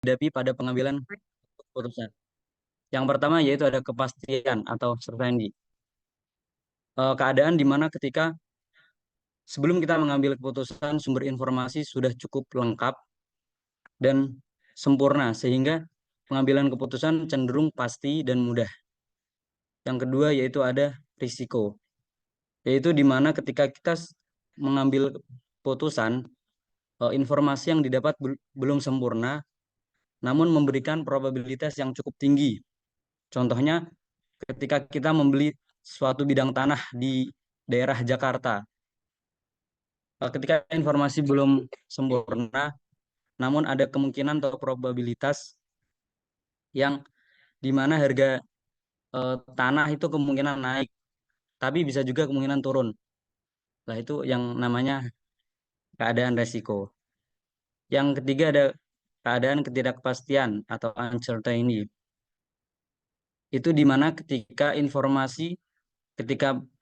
dihadapi pada pengambilan keputusan. Yang pertama yaitu ada kepastian atau certainty. Keadaan di mana ketika sebelum kita mengambil keputusan, sumber informasi sudah cukup lengkap dan sempurna, sehingga pengambilan keputusan cenderung pasti dan mudah. Yang kedua yaitu ada risiko, yaitu di mana ketika kita mengambil keputusan, informasi yang didapat belum sempurna, namun memberikan probabilitas yang cukup tinggi. Contohnya, ketika kita membeli suatu bidang tanah di daerah Jakarta, ketika informasi belum sempurna, namun ada kemungkinan atau probabilitas yang di mana harga tanah itu kemungkinan naik, tapi bisa juga kemungkinan turun. Nah, itu yang namanya keadaan resiko. Yang ketiga ada keadaan ketidakpastian atau uncertainty. Itu di mana ketika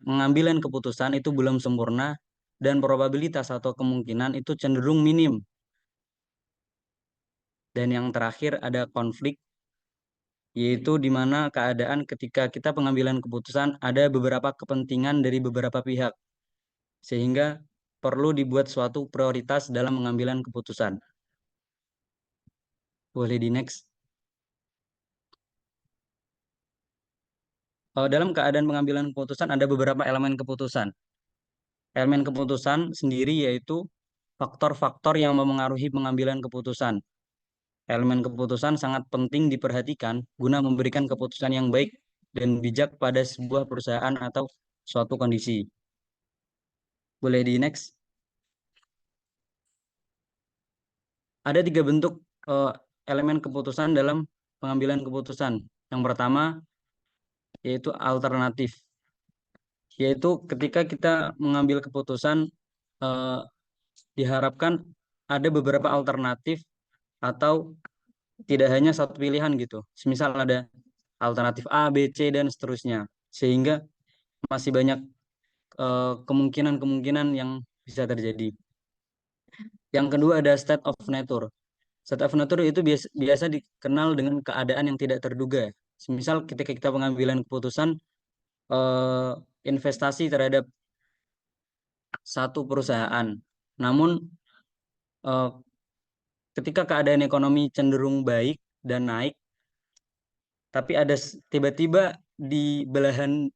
pengambilan keputusan itu belum sempurna dan probabilitas atau kemungkinan itu cenderung minim. Dan yang terakhir ada konflik, yaitu di mana keadaan ketika kita pengambilan keputusan ada beberapa kepentingan dari beberapa pihak, sehingga perlu dibuat suatu prioritas dalam pengambilan keputusan. Boleh di next. Dalam keadaan pengambilan keputusan ada beberapa elemen keputusan. Elemen keputusan sendiri yaitu faktor-faktor yang memengaruhi pengambilan keputusan. Elemen keputusan sangat penting diperhatikan guna memberikan keputusan yang baik dan bijak pada sebuah perusahaan atau suatu kondisi. Boleh di next. Ada 3 bentuk elemen keputusan dalam pengambilan keputusan. Yang pertama yaitu alternatif, yaitu ketika kita mengambil keputusan, eh, diharapkan ada beberapa alternatif atau tidak hanya satu pilihan gitu. Semisal ada alternatif A, B, C, dan seterusnya. Sehingga masih banyak kemungkinan-kemungkinan yang bisa terjadi. Yang kedua ada state of nature. State of nature itu biasa dikenal dengan keadaan yang tidak terduga. Semisal ketika kita pengambilan keputusan eh, investasi terhadap satu perusahaan, namun eh, ketika keadaan ekonomi cenderung baik dan naik, tapi ada tiba-tiba di belahan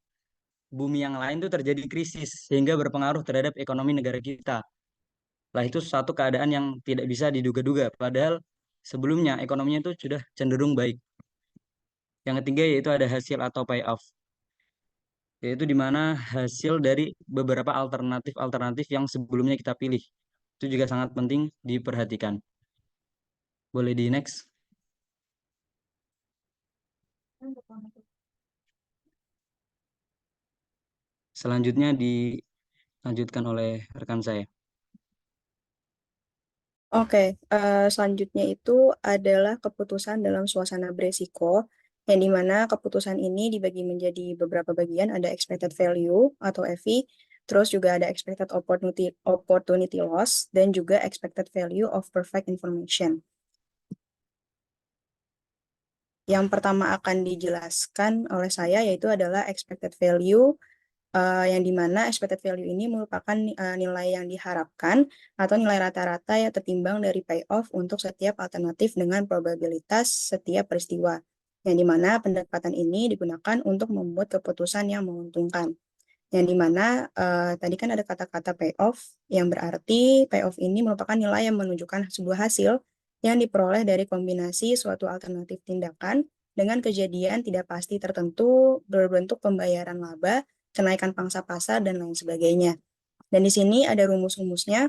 bumi yang lain itu terjadi krisis sehingga berpengaruh terhadap ekonomi negara kita. Lah itu suatu keadaan yang tidak bisa diduga-duga, padahal sebelumnya ekonominya itu sudah cenderung baik. Yang ketiga yaitu ada hasil atau payoff, yaitu di mana hasil dari beberapa alternatif-alternatif yang sebelumnya kita pilih. Itu juga sangat penting diperhatikan. Boleh di next. Selanjutnya dilanjutkan oleh rekan saya. Oke, selanjutnya itu adalah keputusan dalam suasana beresiko, yang dimana keputusan ini dibagi menjadi beberapa bagian, ada expected value atau EVI, terus juga ada expected opportunity loss, dan juga expected value of perfect information. Yang pertama akan dijelaskan oleh saya yaitu adalah expected value, yang dimana expected value ini merupakan nilai yang diharapkan atau nilai rata-rata yang tertimbang dari payoff untuk setiap alternatif dengan probabilitas setiap peristiwa. Yang dimana pendekatan ini digunakan untuk membuat keputusan yang menguntungkan. Yang dimana tadi kan ada kata-kata payoff, yang berarti payoff ini merupakan nilai yang menunjukkan sebuah hasil yang diperoleh dari kombinasi suatu alternatif tindakan dengan kejadian tidak pasti tertentu berbentuk pembayaran laba, kenaikan pangsa pasar, dan lain sebagainya. Dan di sini ada rumus-rumusnya.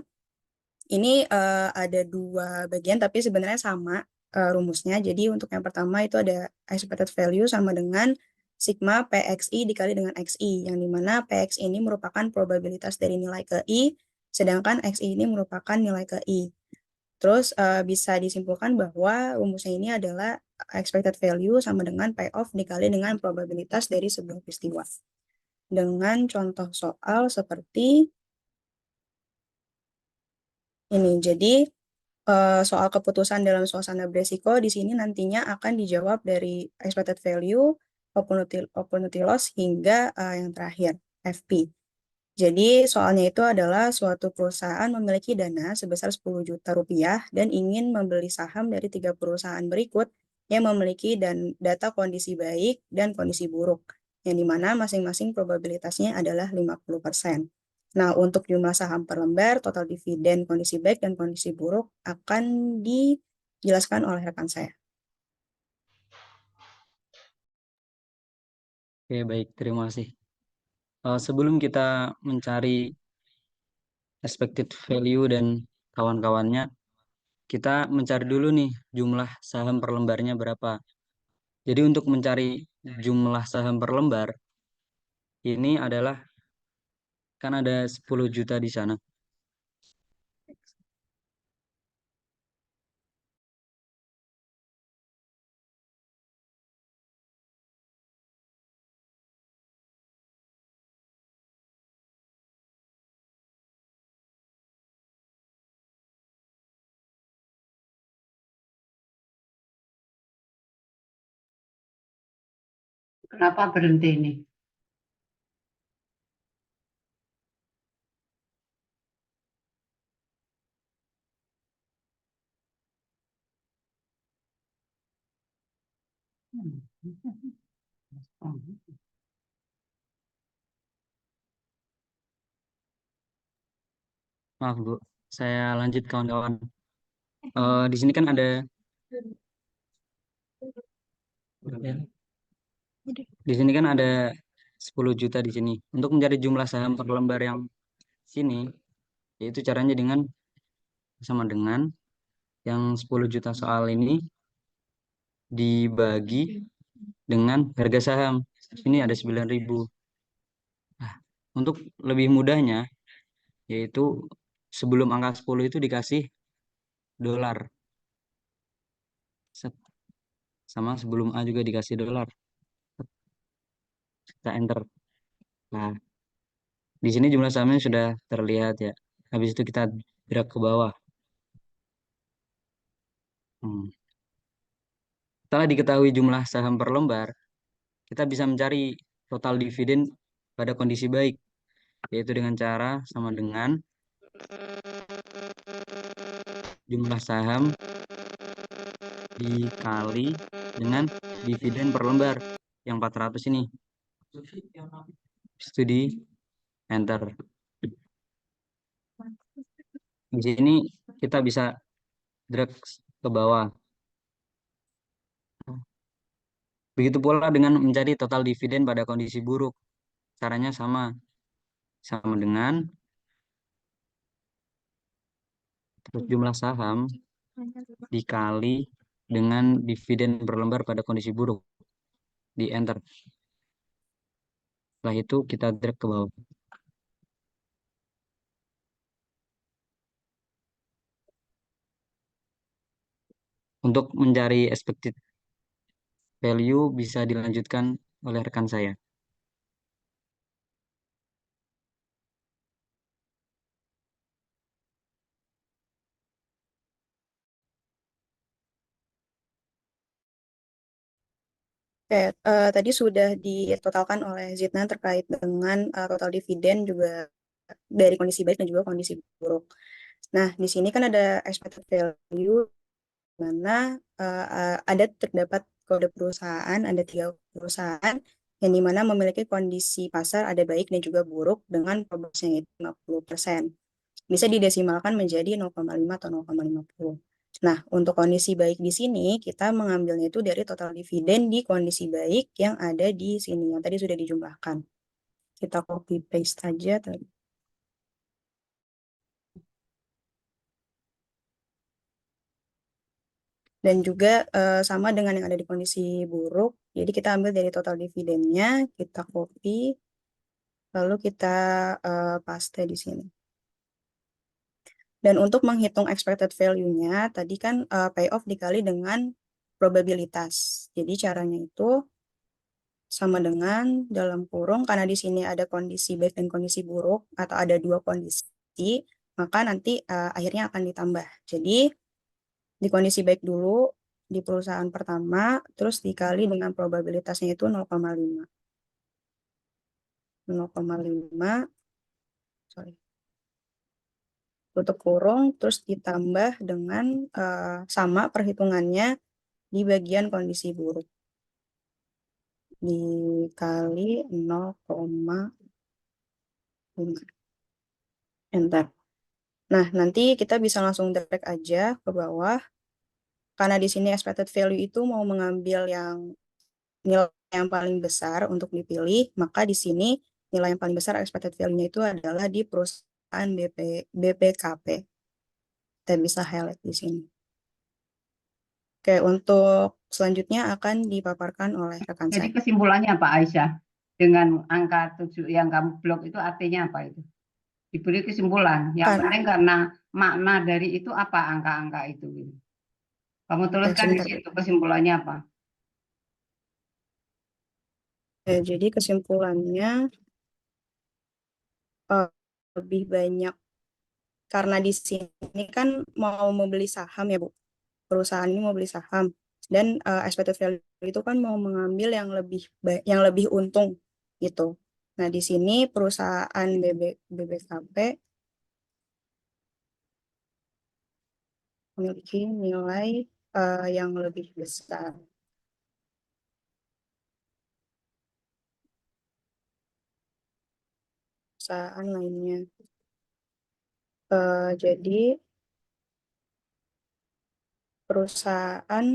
Ini ada 2 bagian, tapi sebenarnya sama rumusnya. Jadi untuk yang pertama itu ada expected value sama dengan sigma PXI dikali dengan XI, yang dimana PXI ini merupakan probabilitas dari nilai ke I, sedangkan XI ini merupakan nilai ke I. Terus bisa disimpulkan bahwa rumusnya ini adalah expected value sama dengan payoff dikali dengan probabilitas dari sebuah peristiwa. Dengan contoh soal seperti ini. Jadi soal keputusan dalam suasana beresiko di sini nantinya akan dijawab dari expected value, opportunity loss hingga yang terakhir FP. Jadi soalnya itu adalah suatu perusahaan memiliki dana sebesar 10 juta rupiah dan ingin membeli saham dari 3 perusahaan berikut yang memiliki data kondisi baik dan kondisi buruk, yang dimana masing-masing probabilitasnya adalah 50%. Nah, untuk jumlah saham per lembar, total dividen, kondisi baik, dan kondisi buruk akan dijelaskan oleh rekan saya. Oke, baik. Terima kasih. Sebelum kita mencari expected value dan kawan-kawannya, kita mencari dulu nih jumlah saham per lembarnya berapa. Jadi untuk mencari jumlah saham per lembar, ini adalah kan ada 10 juta di sana. Kenapa berhenti ini? Maaf Bu, saya lanjut kawan-kawan. Di sini kan ada di sini kan ada 10 juta di sini. Untuk mencari jumlah saham per lembar yang sini, yaitu caranya dengan sama dengan yang 10 juta soal ini dibagi dengan harga saham. Ini ada 9.000. Nah, untuk lebih mudahnya, yaitu sebelum angka 10 itu dikasih dolar. Set. Sama sebelum A juga dikasih dolar. Kita enter. Nah, di sini jumlah sahamnya sudah terlihat ya. Habis itu kita drag ke bawah. Hmm. Setelah diketahui jumlah saham per lembar, kita bisa mencari total dividen pada kondisi baik, yaitu dengan cara sama dengan jumlah saham dikali dengan dividen per lembar yang 400 ini. Itu di enter. Di sini kita bisa drag ke bawah. Begitu pula dengan mencari total dividen pada kondisi buruk. Caranya sama. Sama dengan terus jumlah saham dikali dengan dividen per lembar pada kondisi buruk. Di enter. Setelah itu kita drag ke bawah. Untuk mencari expected value bisa dilanjutkan oleh rekan saya. Oke, tadi sudah ditotalkan oleh Zidna terkait dengan total dividen juga dari kondisi baik dan juga kondisi buruk. Nah, di sini kan ada expected value, mana ada terdapat kode perusahaan, ada 3 perusahaan yang dimana memiliki kondisi pasar ada baik dan juga buruk dengan probabilitasnya itu 50%. Bisa didesimalkan menjadi 0,5 atau 0,50. Nah, untuk kondisi baik di sini, kita mengambilnya itu dari total dividen di kondisi baik yang ada di sini, yang tadi sudah dijumlahkan. Kita copy paste aja tadi. Dan juga sama dengan yang ada di kondisi buruk, jadi kita ambil dari total dividennya, kita copy, lalu kita paste di sini. Dan untuk menghitung expected value-nya, tadi kan payoff dikali dengan probabilitas. Jadi caranya itu sama dengan dalam kurung, karena di sini ada kondisi baik dan kondisi buruk, atau ada 2 kondisi, maka nanti akhirnya akan ditambah. Jadi di kondisi baik dulu di perusahaan pertama, terus dikali dengan probabilitasnya itu 0,5. 0,5, sorry, tutup kurung, terus ditambah dengan sama perhitungannya di bagian kondisi buruk. Dikali 0,5. Enter. Nah, nanti kita bisa langsung drag aja ke bawah. Karena di sini expected value itu mau mengambil yang nilai yang paling besar untuk dipilih, maka di sini nilai yang paling besar expected value-nya itu adalah di perusahaan BPKP. Kita bisa highlight di sini. Oke, untuk selanjutnya akan dipaparkan oleh rekan Jadi saya. kesimpulannya Pak Aisyah, dengan angka 7 yang kamu blok itu artinya apa itu? Diberi kesimpulan. Yang Kan, penting karena makna dari itu apa angka-angka itu, gitu. Kamu tuliskan di sebentar. situ kesimpulannya apa? Jadi kesimpulannya eh, lebih banyak karena di sini kan mau membeli saham ya Bu. Perusahaan ini mau beli saham dan expected value itu kan mau mengambil yang lebih untung gitu. Nah, di sini perusahaan BBKP memiliki nilai yang lebih besar. Perusahaan lainnya. Jadi perusahaan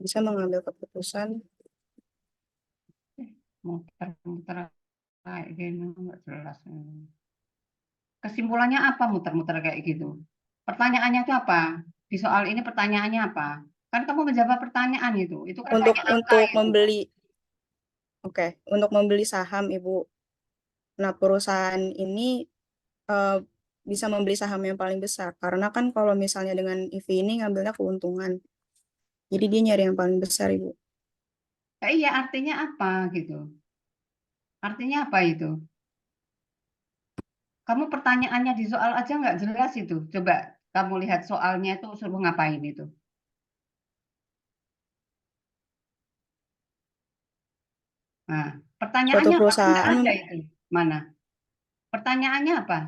bisa mengambil keputusan Muter-muter kayak gini nggak jelas. Kesimpulannya apa muter-muter kayak gitu? Pertanyaannya itu apa? Di soal ini pertanyaannya apa? Kan kamu menjawab pertanyaan itu. Itu kan untuk pakai angka untuk itu. membeli, oke, untuk membeli saham Ibu. Nah, perusahaan ini eh, bisa membeli saham yang paling besar karena kan kalau misalnya dengan EV ini ngambilnya keuntungan. Jadi dia nyari yang paling besar, Ibu. Iya, artinya apa gitu? Artinya apa itu? Kamu pertanyaannya di soal aja nggak jelas itu. Coba kamu lihat soalnya itu suruh ngapain itu. Nah, Suatu pertanyaannya apa? Kan nggak perusahaan ada itu. Mana? Pertanyaannya apa?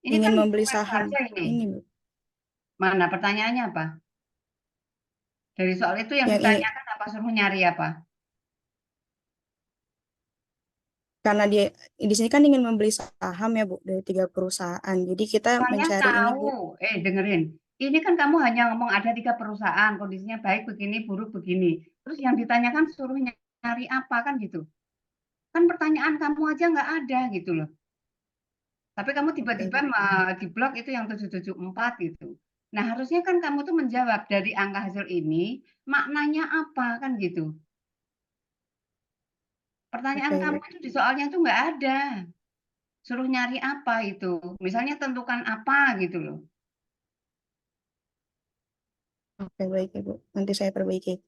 Ini ingin kan membeli web saham saja ini. ini, Bu. Mana pertanyaannya apa? Dari soal itu yang Yang ingin ditanyakan apa? Suruh nyari apa? karena dia di sini kan ingin membeli saham ya, Bu, dari 3 perusahaan. Jadi kita Saya mencari ini, Bu, tahu. Dengerin. Ini kan kamu hanya ngomong ada 3 perusahaan, kondisinya baik begini, buruk begini. Terus yang ditanyakan suruh nyari apa kan gitu. Kan pertanyaan kamu aja nggak ada gitu loh. Tapi kamu oke, tiba-tiba Bu. di blok itu yang 774 gitu. Nah, harusnya kan kamu tuh menjawab dari angka hasil ini, maknanya apa kan gitu. Pertanyaan Oke, kamu Bu. itu di soalnya itu nggak ada. Suruh nyari apa itu. Misalnya tentukan apa gitu loh. Oke, baik, Ibu. Nanti saya perbaiki.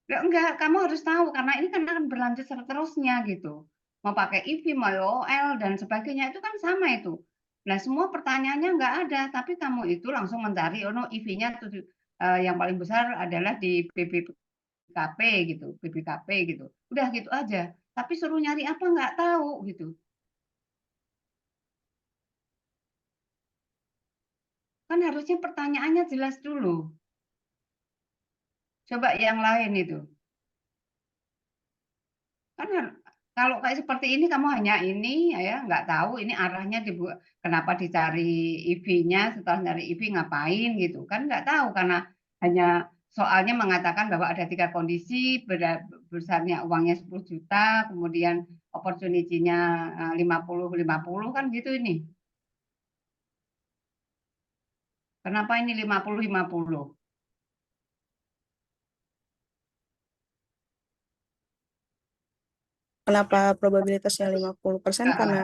Enggak, kamu harus tahu karena ini kan akan berlanjut seterusnya gitu. Mau pakai EV, mau OL dan sebagainya itu kan sama itu. Nah, semua pertanyaannya nggak ada, tapi kamu itu langsung mencari, oh no, EV-nya yang paling besar adalah di BBKP gitu, BBKP gitu. Udah gitu aja. Tapi suruh nyari apa nggak tahu gitu. Kan harusnya pertanyaannya jelas dulu. Coba yang lain itu. Kan kalau kayak seperti ini kamu hanya ini ya nggak tahu ini arahnya dibuat kenapa dicari EV-nya setelah nyari EV ngapain gitu kan nggak tahu karena hanya soalnya mengatakan bahwa ada 3 kondisi besarnya uangnya 10 juta kemudian opportunity-nya 50-50 kan gitu ini kenapa ini 50-50. Kenapa probabilitasnya 50%? Karena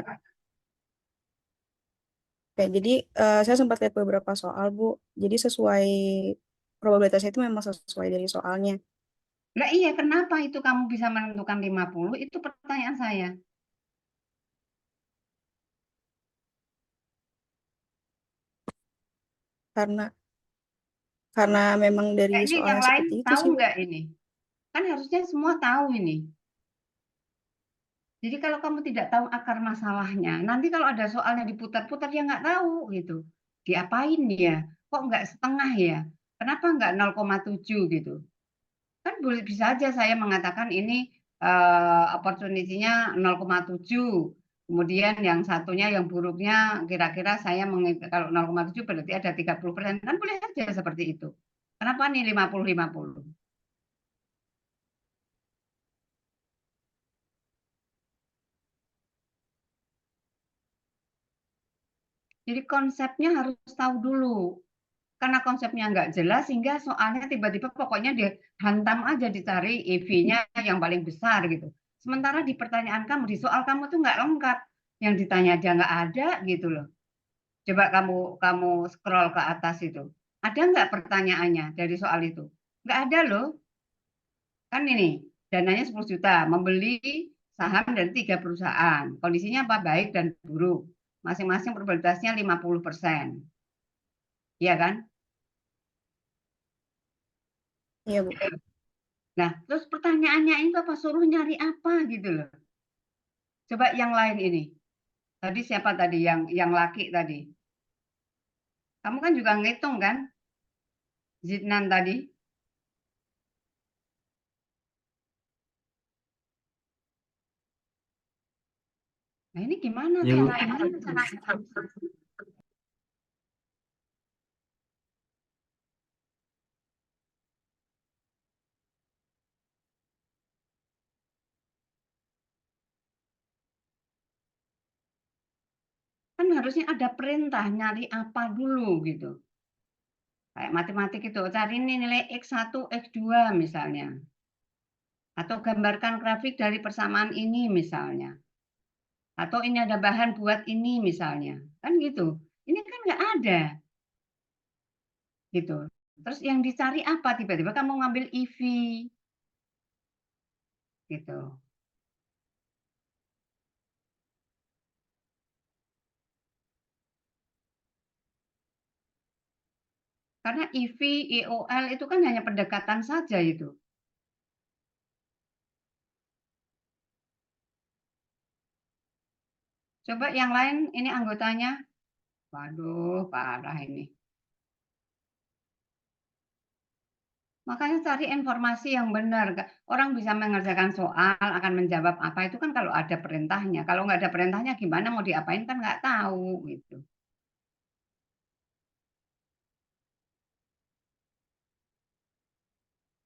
kayak jadi saya sempat lihat beberapa soal, Bu. Jadi sesuai probabilitasnya itu memang sesuai dari soalnya. Lah iya kenapa itu kamu bisa menentukan 50 itu pertanyaan saya. Karena karena memang dari Kayaknya yang soalnya lain seperti itu tahu sih, Bu. nggak ini? Kan harusnya semua tahu ini. Jadi kalau kamu tidak tahu akar masalahnya, nanti kalau ada soalnya diputar-putar ya nggak tahu gitu. Diapain ya? Kok nggak setengah ya? Kenapa nggak 0,7 gitu? Kan boleh bisa aja saya mengatakan ini opportunity-nya 0,7. Kemudian yang satunya yang buruknya kira-kira saya kalau 0,7 berarti ada 30%. Kan boleh aja seperti itu. Kenapa nih 50-50? Jadi konsepnya harus tahu dulu. Karena konsepnya nggak jelas sehingga soalnya tiba-tiba pokoknya dia hantam aja dicari EV-nya yang paling besar gitu. Sementara di pertanyaan kamu, di soal kamu tuh nggak lengkap. Yang ditanya aja nggak ada gitu loh. Coba kamu scroll ke atas itu. Ada nggak pertanyaannya dari soal itu? Nggak ada loh. Kan ini, dananya 10 juta, membeli saham dari 3 perusahaan. Kondisinya apa? Baik dan buruk. Masing-masing probabilitasnya 50%. Iya kan? Iya, Bu. Nah, terus pertanyaannya itu apa? Suruh nyari apa gitu loh. Coba yang lain ini. Tadi siapa tadi yang laki tadi? Kamu kan juga ngitung kan? Zidnan tadi. Nah, ini gimana Ya, Bu. caranya? Kan harusnya ada perintah nyari apa dulu gitu. Kayak matematik itu, cari ini nilai X1, X2 misalnya. Atau gambarkan grafik dari persamaan ini misalnya. Atau ini ada bahan buat ini misalnya. Kan gitu. Ini kan nggak ada gitu. Terus yang dicari apa? Tiba-tiba kamu ngambil EV gitu. Karena EV, EOL itu kan hanya pendekatan saja itu. Coba yang lain ini anggotanya. Waduh, parah ini. Makanya cari informasi yang benar. Orang bisa mengerjakan soal, akan menjawab apa itu kan kalau ada perintahnya. Kalau nggak ada perintahnya gimana mau diapain kan nggak tahu gitu.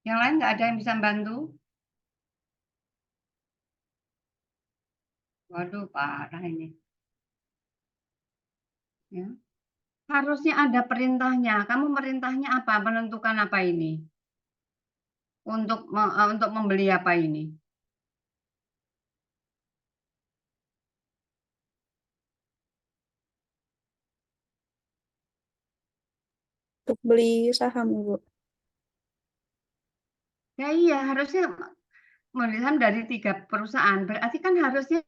Yang lain nggak ada yang bisa membantu? Waduh, parah ini. Ya. Harusnya ada perintahnya. Kamu merintahnya apa? Menentukan apa ini? Untuk membeli apa ini? Untuk beli saham, Bu. Ya iya, harusnya melihat dari 3 perusahaan. Berarti kan harusnya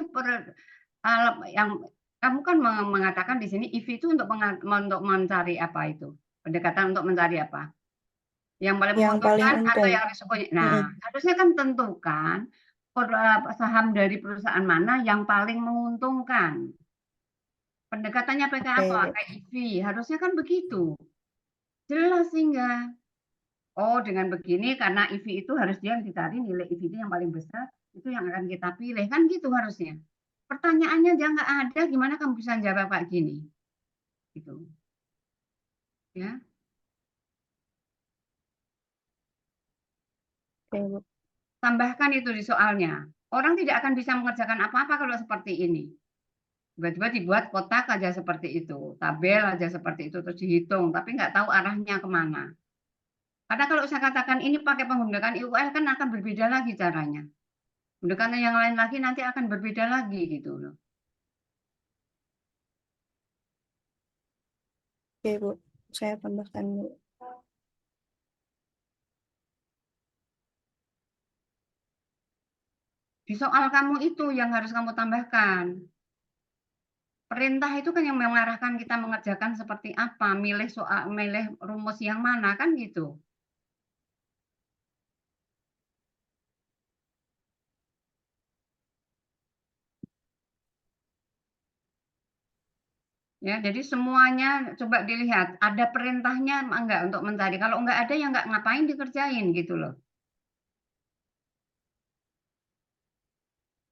yang kamu kan mengatakan di sini EV itu untuk mencari apa itu? Pendekatan untuk mencari apa? Yang paling Yang paling menguntungkan atau untung. yang risikonya? Nah, Mm-mm. harusnya kan tentukan saham dari perusahaan mana yang paling menguntungkan. Pendekatannya pakai Oke, apa? Bu. Pakai EV. Harusnya kan begitu. Jelas sehingga. Oh, dengan begini karena EV itu harus dia yang dicari nilai EV itu yang paling besar, itu yang akan kita pilih. Kan gitu harusnya. Pertanyaannya aja nggak ada, gimana kamu bisa jawab kayak gini? Gitu. Ya. Oke, Bu. Tambahkan itu di soalnya. Orang tidak akan bisa mengerjakan apa-apa kalau seperti ini. Tiba-tiba dibuat kotak aja seperti itu, tabel aja seperti itu, terus dihitung, tapi nggak tahu arahnya kemana. Karena kalau saya katakan ini pakai penggunaan IUL kan akan berbeda lagi caranya. Pendekatan yang lain lagi nanti akan berbeda lagi gitu loh. Oke, Bu. Saya tambahkan, Bu. Di soal kamu itu yang harus kamu tambahkan. Perintah itu kan yang mengarahkan kita mengerjakan seperti apa, milih soal, milih rumus yang mana, kan gitu. Ya, jadi semuanya coba dilihat, ada perintahnya enggak untuk mencari. Kalau enggak ada, ya enggak ngapain dikerjain gitu loh.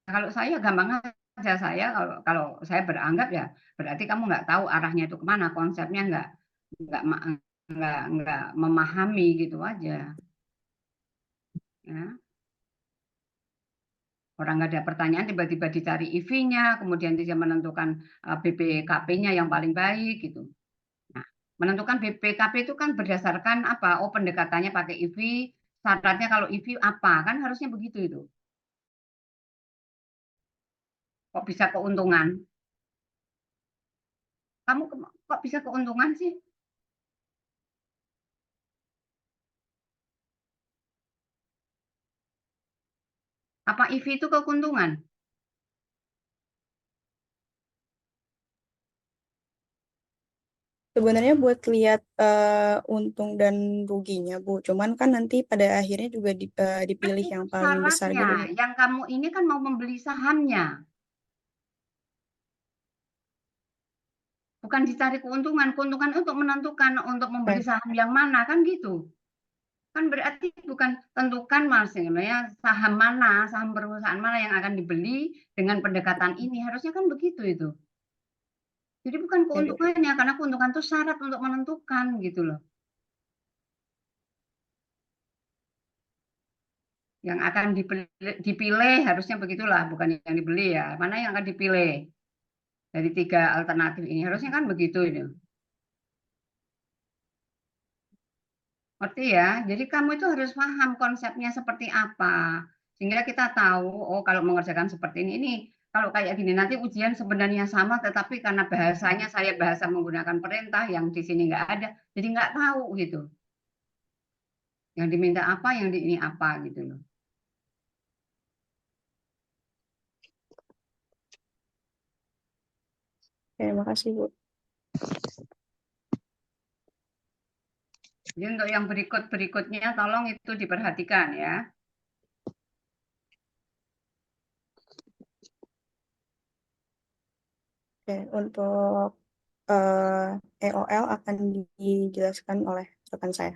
Nah, kalau saya gampang aja, saya kalau saya beranggap ya berarti kamu nggak tahu arahnya itu kemana, konsepnya nggak ma- nggak memahami gitu aja. Ya. Orang nggak ada pertanyaan tiba-tiba dicari IV-nya, kemudian dia menentukan BPKP-nya yang paling baik gitu. Nah, menentukan BPKP itu kan berdasarkan apa? Oh, pendekatannya pakai IV, syaratnya kalau IV apa? Kan harusnya begitu itu. Kok bisa keuntungan? Kamu kok bisa keuntungan sih? Apa IV itu keuntungan? Sebenarnya buat lihat untung dan ruginya, Bu. Cuman kan nanti pada akhirnya juga Kan dipilih itu yang paling besar syaratnya. gitu, Bu. Yang kamu ini kan mau membeli sahamnya, bukan dicari keuntungan. Keuntungan untuk menentukan untuk membeli Oke, saham yang mana kan gitu. Kan berarti bukan tentukan maksudnya saham mana, saham perusahaan mana yang akan dibeli dengan pendekatan ini. Harusnya kan begitu itu. Jadi bukan oke, Bu. keuntungannya, karena keuntungan itu syarat untuk menentukan gitu loh. Yang akan dipilih harusnya begitulah, bukan yang dibeli ya. Mana yang akan dipilih dari tiga alternatif ini? Harusnya kan begitu ini. Ngerti ya? Jadi kamu itu harus paham konsepnya seperti apa. Sehingga kita tahu, oh kalau mengerjakan seperti ini kalau kayak gini nanti ujian sebenarnya sama, tetapi karena bahasanya saya bahasa menggunakan perintah yang di sini nggak ada, jadi nggak tahu gitu. Yang diminta apa, yang di ini apa gitu loh. Oke, makasih, Bu. Jadi untuk yang berikutnya tolong itu diperhatikan ya. Oke, untuk EOL akan dijelaskan oleh rekan saya.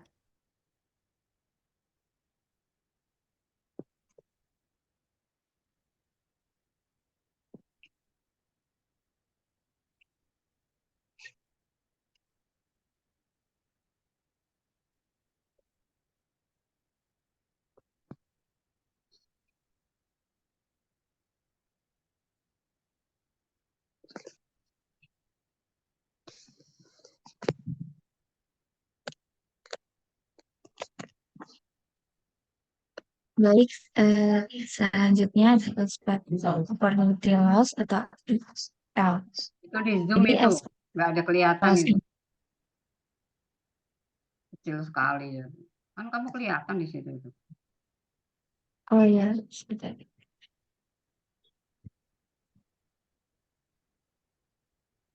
Baik, selanjutnya adalah opportunity loss atau L. Itu di Zoom Jadi itu nggak ada kelihatan ekspektasi. itu, kecil sekali ya. Kan kamu kelihatan di situ itu. Oh ya, sebentar.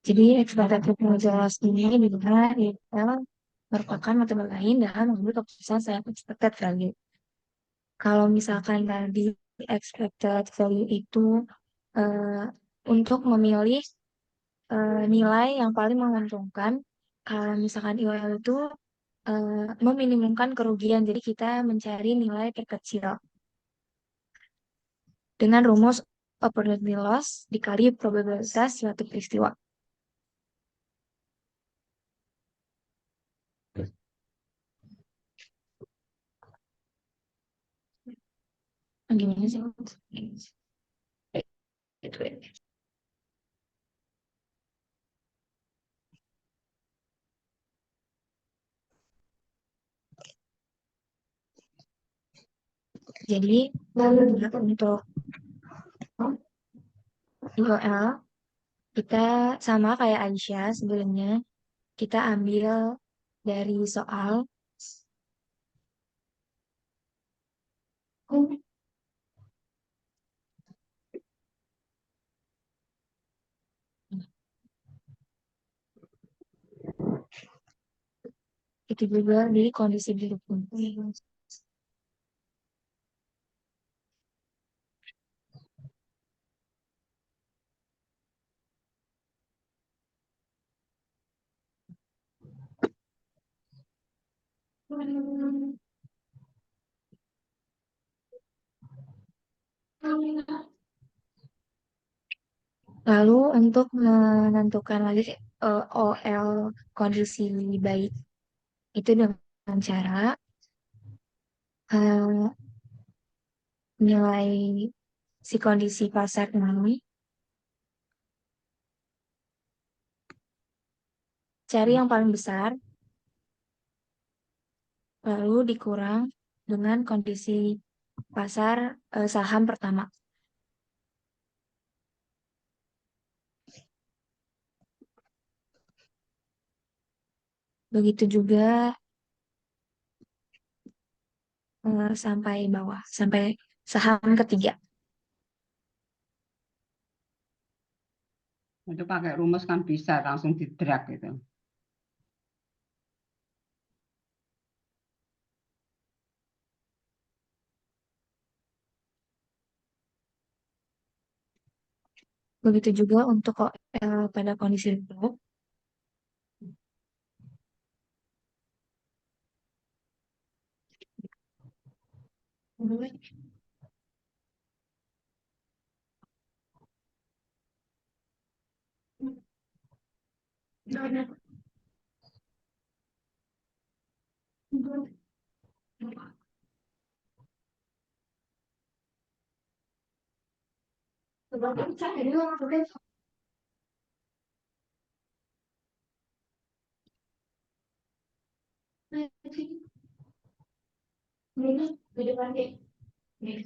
Jadi expected proposal loss ini dimana L merupakan metode lain dalam mengambil keputusan saya expected value. Kalau misalkan tadi expected value itu eh, untuk memilih nilai yang paling menguntungkan, kalau misalkan IOL itu meminimumkan kerugian, jadi kita mencari nilai terkecil dengan rumus opportunity loss dikali probabilitas suatu peristiwa. Gimana sih? Itu ya. Jadi untuk IOL kita sama kayak Aisyah sebelumnya, kita ambil dari soal begitu juga di kondisi buruk pun. Lalu untuk menentukan lagi OL kondisi baik itu dengan cara eh, nilai si kondisi pasar ini, cari yang paling besar, lalu dikurang dengan kondisi pasar saham pertama. Begitu juga sampai bawah, sampai saham ketiga. Itu pakai rumus kan bisa langsung di drag gitu. Begitu juga untuk pada kondisi buruk.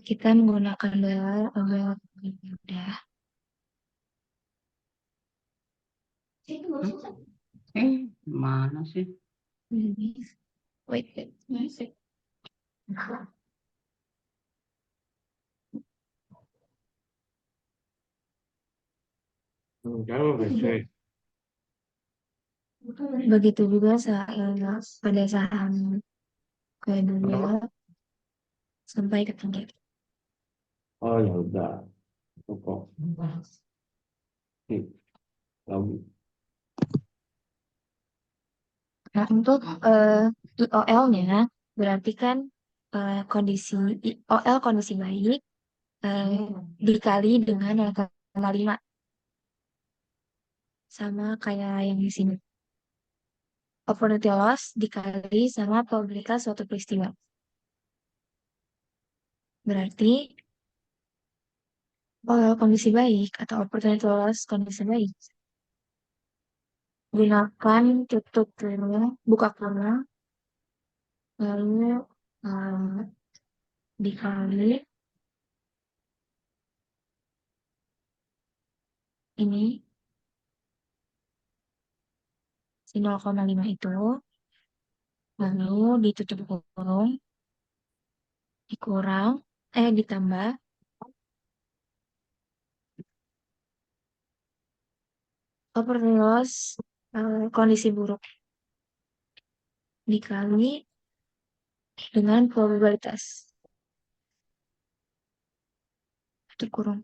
Kita menggunakan dolar udah. Mana sih? Wait, wait. Begitu juga pada saham kedua sampai ketiga. Oh ya udah, cukup. Lalu Nah, untuk IOL-nya berarti kan kondisi IOL kondisi baik eh, dikali dengan angka 5 sama kayak yang di sini. Opportunity loss dikali sama probabilitas suatu peristiwa. Berarti kondisi baik atau opportunity loss kondisi baik. Gunakan tutup kurung, buka kurung, lalu eh, dikali ini si 0,5 itu, lalu ditutup kurung, dikurang, ditambah opportunity loss kondisi buruk dikali dengan probabilitas tutup kurung.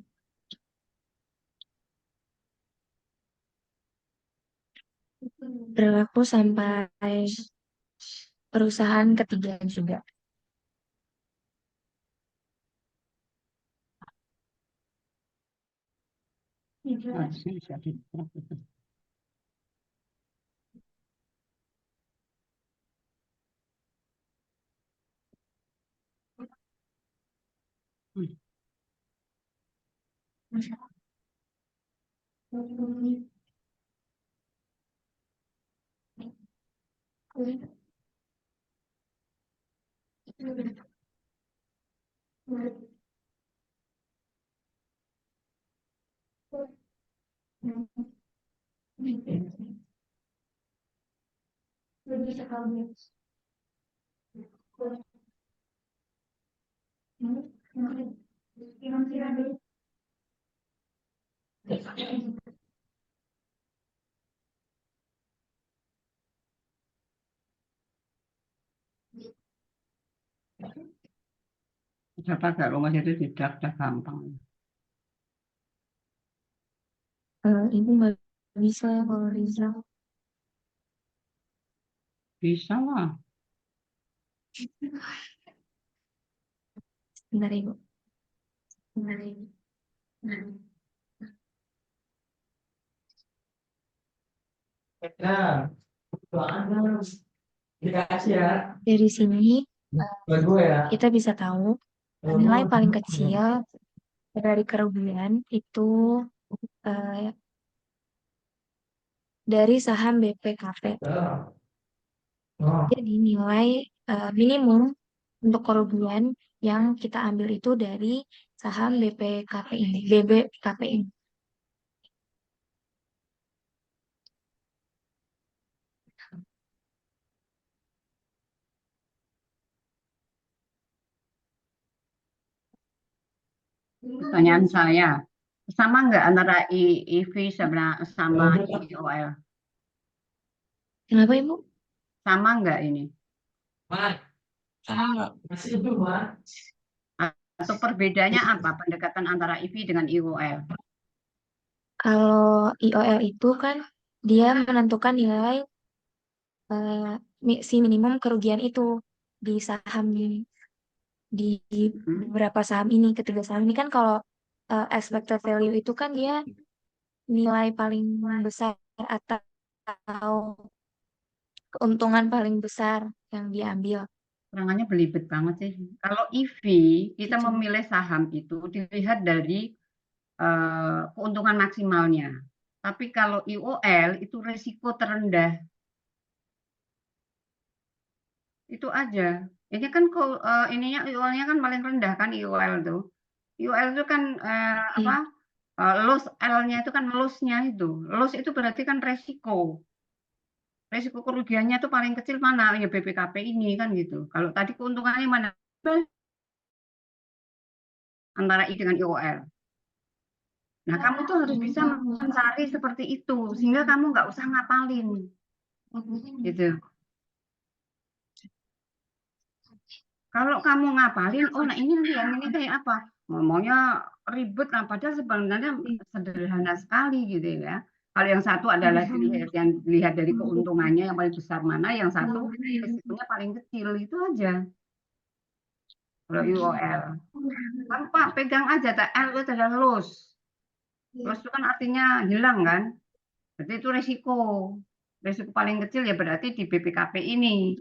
Berlaku sampai perusahaan ketiga juga. Harusnya bisa di drag gitu. Siapa gak rumus itu tidak gampang. Ibu nggak bisa kalau Riza. Bisa lah. Bentar Ibu. Bentar Ibu. Nah, dikasih ya. Dari sini Buat gue ya. kita bisa tahu nilai paling kecil dari kerugian itu eh, dari saham BPKP. Oh. Jadi nilai minimum untuk kerugian yang kita ambil itu dari saham BPKP ini, BBKP ini. Pertanyaan saya, sama nggak antara EV sama IOL? Kenapa Ibu? Sama nggak ini? Mas, masih itu, Mas. Atau perbedaannya apa pendekatan antara EV dengan IOL? Kalau IOL itu kan dia menentukan nilai si minimum kerugian itu di saham di beberapa saham ini, ketiga saham ini kan kalau expected value itu kan dia nilai paling besar atau keuntungan paling besar yang diambil Terangannya belibet banget sih. Kalau EV, kita gitu. memilih saham itu dilihat dari keuntungan maksimalnya. Tapi kalau IOL itu risiko terendah. Itu aja. Ini kan ininya IOL-nya kan paling rendah kan IOL tuh. IOL itu kan apa? Iya. Loss L-nya itu kan loss-nya itu. Loss itu berarti kan resiko. Resiko kerugiannya itu paling kecil mana? Ya BPKP ini kan gitu. Kalau tadi keuntungannya mana? Antara I dengan IOL. Nah, kamu tuh harus bisa mencari seperti itu sehingga kamu nggak usah ngapalin gitu. Kalau kamu ngapalin, oh nah ini nanti yang ini kayak apa? Ngomongnya ribet lah, padahal sebenarnya sederhana sekali gitu ya. Kalau yang satu adalah dilihat dari keuntungannya yang paling besar mana, yang satu risikonya paling kecil itu aja. Kalau UOL, kan Pak pegang aja, L itu adalah loss. Loss itu kan artinya hilang kan? Berarti itu resiko. Resiko paling kecil ya berarti di BPKP ini.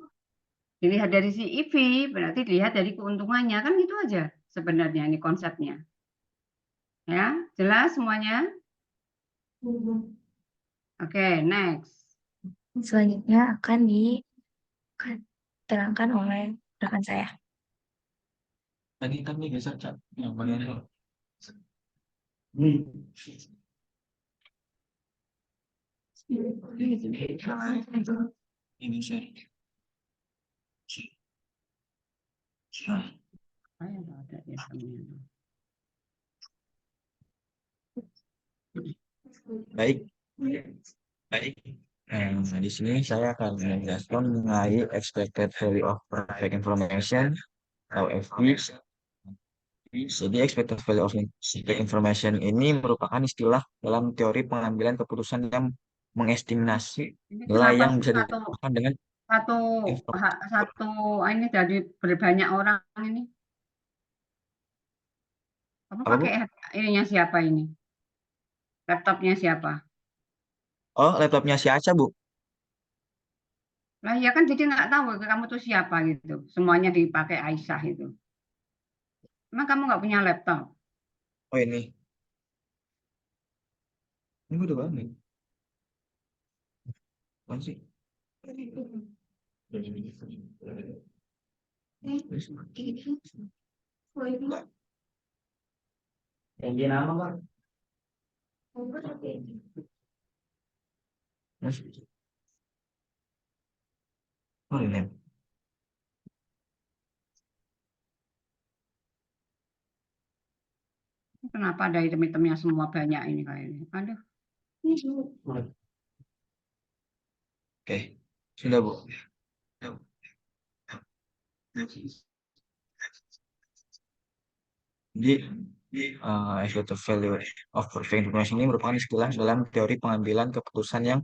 Dilihat dari si EV, berarti dilihat dari keuntungannya. Kan gitu aja sebenarnya ini konsepnya. Ya, jelas semuanya? Oke, next. Selanjutnya akan diterangkan oleh rekan saya. Tadi kan dia geser, Cak. Yang bagian itu. Ini saya. Saya nggak ada ya temennya. Baik, baik. Nah, di sini saya akan menjelaskan mengenai expected value of perfect information atau FV. Jadi expected value of perfect information ini merupakan istilah dalam teori pengambilan keputusan yang mengestimasi Ini nilai kenapa yang sih bisa satu didapatkan dengan satu informasi. satu ini dari berbanyak orang ini? Kamu Apa, Bu? pakai ininya siapa ini? Laptopnya siapa? Oh, laptopnya si Aca, Bu. Lah ya kan jadi nggak tahu kamu tuh siapa gitu. Semuanya dipakai Aisyah itu. Emang kamu nggak punya laptop? Oh, ini udah banget. Apaan sih? Yang dia nama, Bang. Mas. Oh, ini. Kenapa ada item-itemnya semua banyak ini kayaknya? Aduh. Oke, sudah, Bu. Jadi, expected value of perfect information ini merupakan istilah dalam teori pengambilan keputusan yang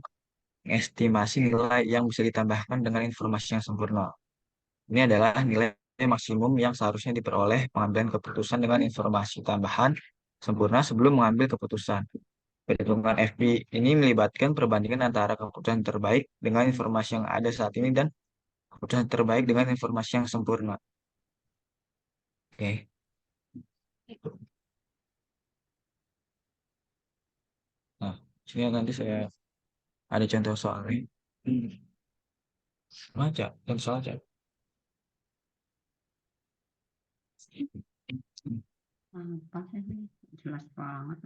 estimasi nilai yang bisa ditambahkan dengan informasi yang sempurna. Ini adalah nilai maksimum yang seharusnya diperoleh pengambilan keputusan dengan informasi tambahan sempurna sebelum mengambil keputusan. Perhitungan FP ini melibatkan perbandingan antara keputusan terbaik dengan informasi yang ada saat ini dan keputusan terbaik dengan informasi yang sempurna. Oke. Nah, sini nanti saya ada contoh soalnya. Baca, contoh soal aja. Apa sih ini? Jelas banget.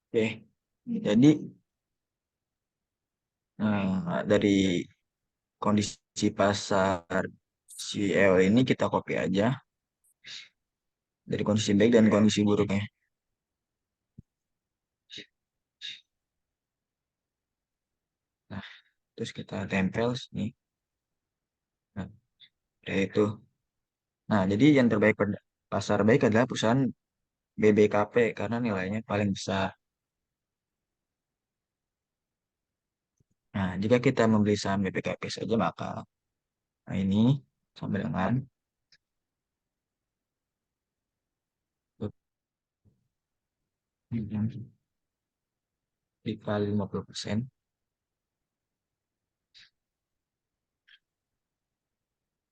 Oke, jadi dari kondisi pasar CL ini kita copy aja dari kondisi baik dan kondisi buruknya. Nah, terus kita tempel sini. Nah, itu. Nah, jadi yang terbaik pada pasar baik adalah perusahaan BBKP karena nilainya paling besar. Nah, jika kita membeli saham BBKP saja maka ini sama dengan dikali 50%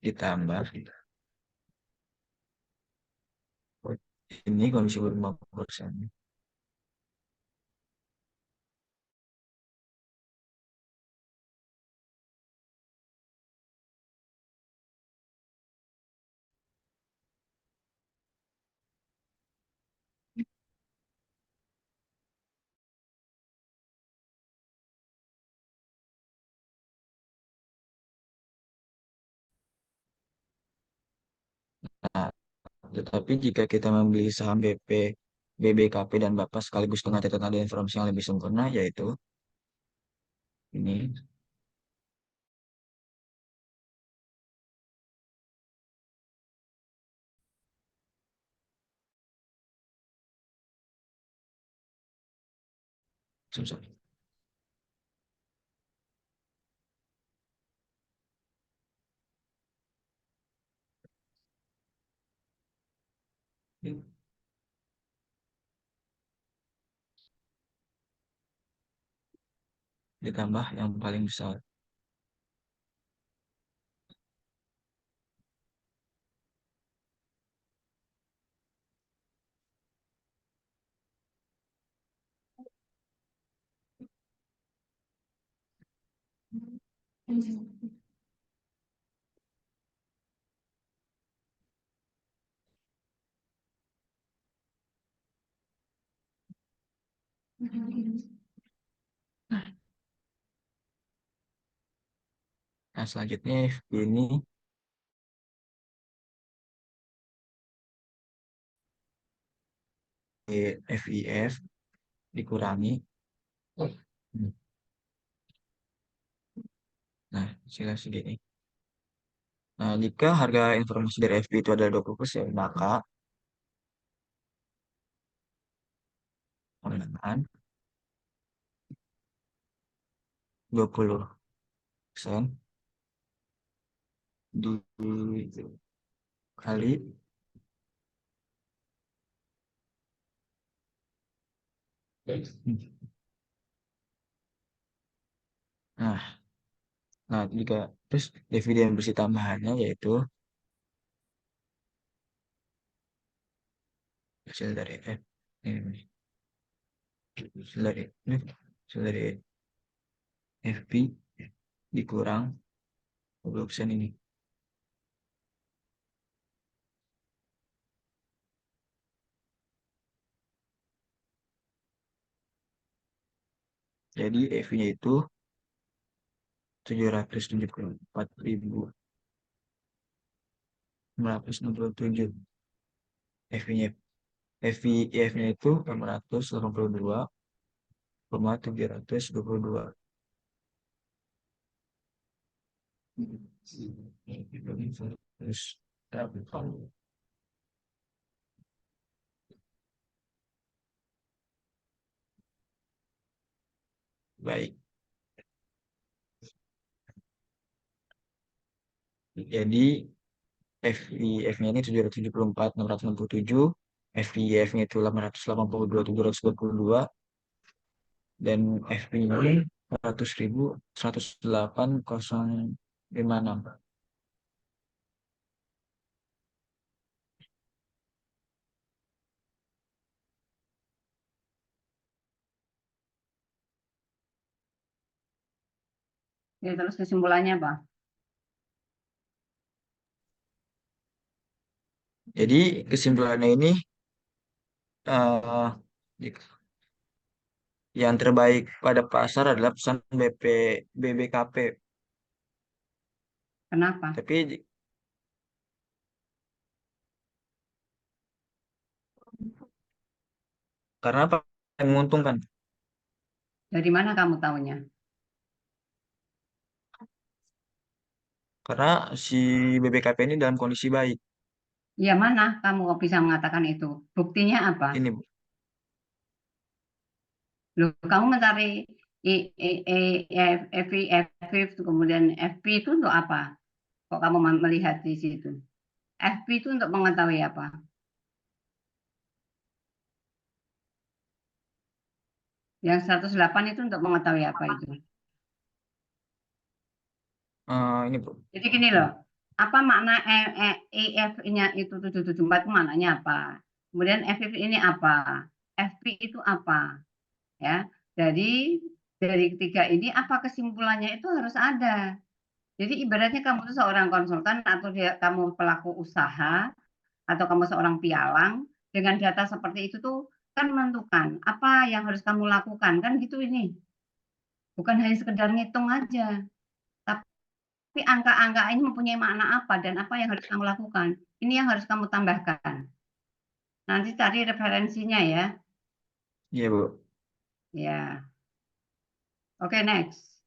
ditambah ini kondisi 50%. Nah, tetapi jika kita membeli saham BBKP dan Bapak sekaligus dengan catatan ada informasi yang lebih sempurna yaitu ini. Susah. Ditambah yang paling besar. Nah, selanjutnya ini FIF dikurangi. Nah, sila segini. Nah, jika harga informasi dari FP itu adalah 20%, maka pengenaan 20% dikali nah, jika terus dividen bersih tambahannya yaitu hasil dari ini, hasil dari ini, hasil dari FP dikurang 20% ini. Jadi EV-nya itu 774.967. EV-nya EV-nya itu 682,722. Terus baik. Jadi FV-nya ini 774.667, FVF-nya itu 882.722, dan FV-nya ini 100.108.056. Ya, terus kesimpulannya apa? Jadi kesimpulannya ini eh, yang terbaik pada pasar adalah pesan BBKP. Kenapa? Tapi karena apa yang menguntungkan? Dari mana kamu tahunya? Karena si BBKP ini dalam kondisi baik. Ya mana kamu kok bisa mengatakan itu? Buktinya apa? Ini, Bu. Loh, kamu mencari FV, kemudian FP itu untuk apa? Kok kamu melihat di situ? FP itu untuk mengetahui apa? Yang 108 itu untuk mengetahui apa itu? Ini, Bu. Jadi gini loh, apa makna EF-nya itu 774 itu maknanya apa? Kemudian FF ini apa? FP itu apa? Ya, jadi dari ketiga ini apa kesimpulannya itu harus ada. Jadi ibaratnya kamu itu seorang konsultan atau kamu pelaku usaha atau kamu seorang pialang dengan data seperti itu tuh kan menentukan apa yang harus kamu lakukan kan gitu ini. Bukan hanya sekedar ngitung aja, tapi angka-angka ini mempunyai makna apa dan apa yang harus kamu lakukan. Ini yang harus kamu tambahkan. Nanti cari referensinya ya. Iya, Bu. Ya. Oke, next.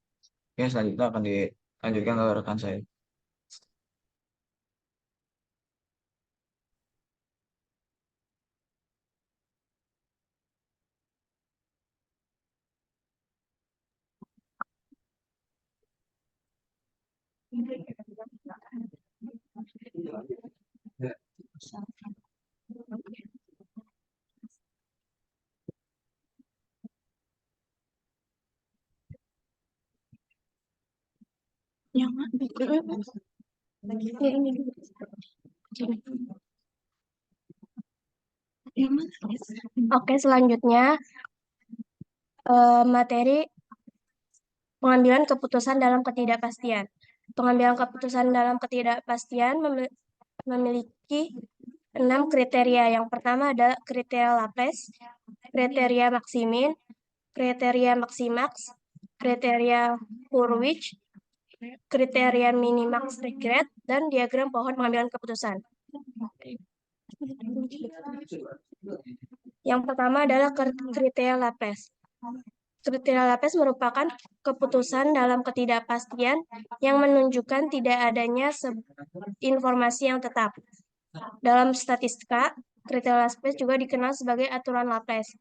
Oke, selanjutnya akan dilanjutkan ke rekan saya. Oke, selanjutnya materi pengambilan keputusan dalam ketidakpastian. Pengambilan keputusan dalam ketidakpastian memiliki 6 kriteria. Yang pertama adalah kriteria Laplace, kriteria Maximin, kriteria Maximax, kriteria Hurwitz, kriteria Minimax Regret, dan diagram pohon pengambilan keputusan. Yang pertama adalah kriteria Laplace. Kriteria Laplace merupakan keputusan dalam ketidakpastian yang menunjukkan tidak adanya informasi yang tetap. Dalam statistika, kriteria Laplace juga dikenal sebagai aturan Laplace.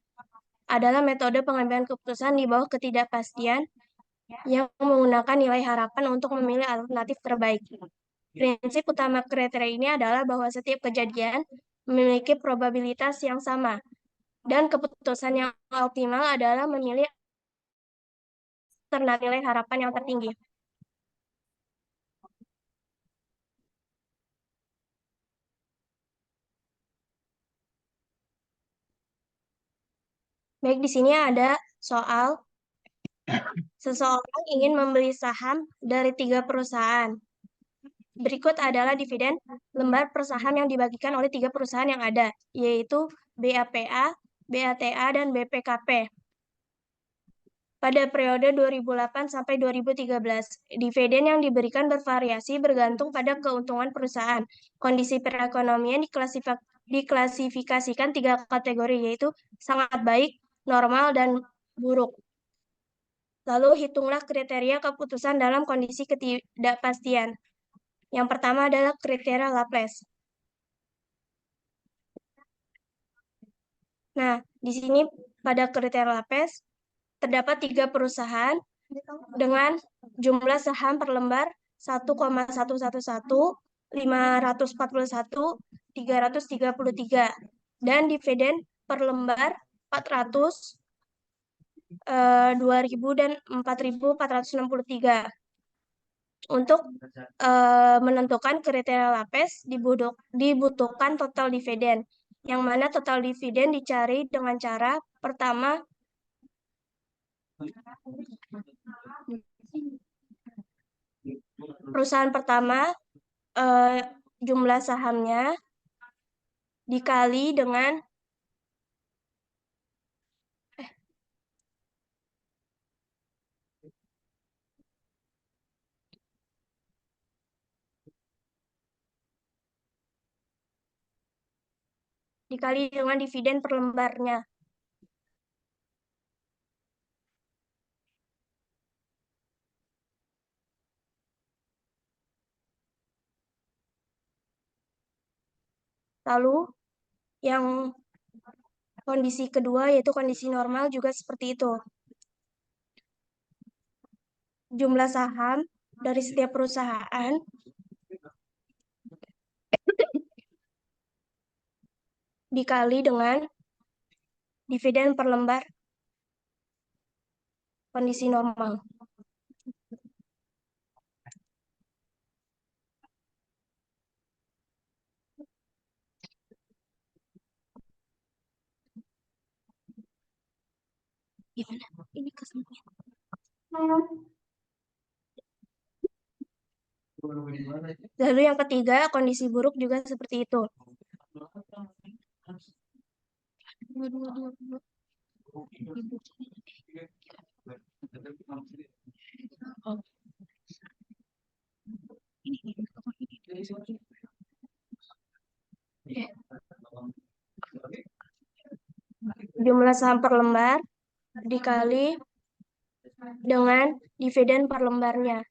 Adalah metode pengambilan keputusan di bawah ketidakpastian yang menggunakan nilai harapan untuk memilih alternatif terbaik. Prinsip utama kriteria ini adalah bahwa setiap kejadian memiliki probabilitas yang sama, dan keputusan yang optimal adalah memilih alternatif nilai harapan yang tertinggi. Baik, di sini ada soal seseorang ingin membeli saham dari 3 perusahaan. Berikut adalah dividen lembar per saham yang dibagikan oleh 3 perusahaan yang ada, yaitu BAPA, BATA, dan BPKP. pada periode 2008 sampai 2013. Dividen yang diberikan bervariasi bergantung pada keuntungan perusahaan. Kondisi perekonomian diklasifikasikan 3 kategori, yaitu sangat baik, normal, dan buruk. Lalu hitunglah kriteria keputusan dalam kondisi ketidakpastian. Yang pertama adalah kriteria Laplace. Nah, di sini pada kriteria Laplace terdapat 3 perusahaan dengan jumlah saham per lembar 1,111, 541, 333, dan dividen per lembar 400, 2.000, dan 4.463. Untuk menentukan kriteria Laplace dibutuhkan total dividen, yang mana total dividen dicari dengan cara pertama perusahaan pertama jumlah sahamnya dikali dengan dividen per lembarnya. Lalu yang kondisi kedua yaitu kondisi normal juga seperti itu. Jumlah saham dari setiap perusahaan dikali dengan dividen per lembar kondisi normal. Gimana? Ini kesimpulan. Lalu yang ketiga, kondisi buruk juga seperti itu. Jumlah saham per lembar dikali dengan dividen per lembarnya.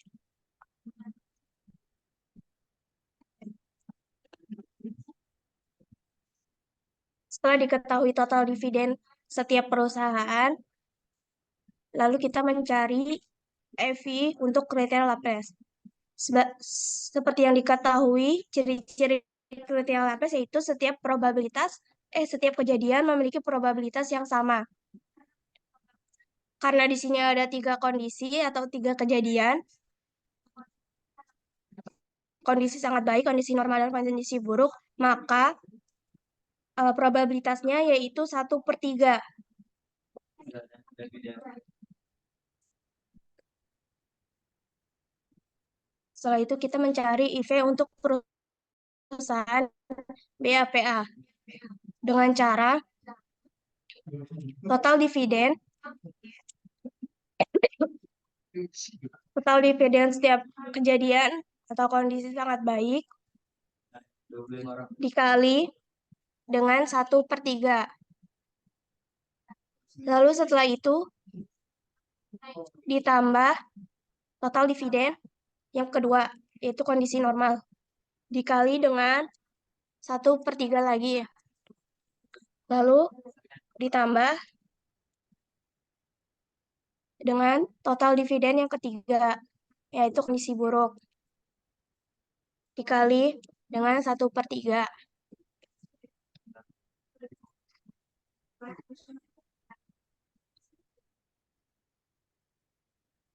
Setelah diketahui total dividen setiap perusahaan, lalu kita mencari EV untuk kriteria Laplace. Seperti yang diketahui, ciri-ciri kriteria Laplace yaitu setiap kejadian memiliki probabilitas yang sama. Karena di sini ada 3 kondisi atau 3 kejadian, kondisi sangat baik, kondisi normal, dan kondisi buruk, maka probabilitasnya yaitu 1/3. Setelah itu kita mencari IV untuk perusahaan BAPA dengan cara total dividen setiap kejadian atau kondisi sangat baik dikali dengan 1/3. Lalu setelah itu ditambah total dividen yang kedua, yaitu kondisi normal, dikali dengan 1/3 lagi. Lalu ditambah dengan total dividen yang ketiga, yaitu kondisi buruk, dikali dengan 1/3.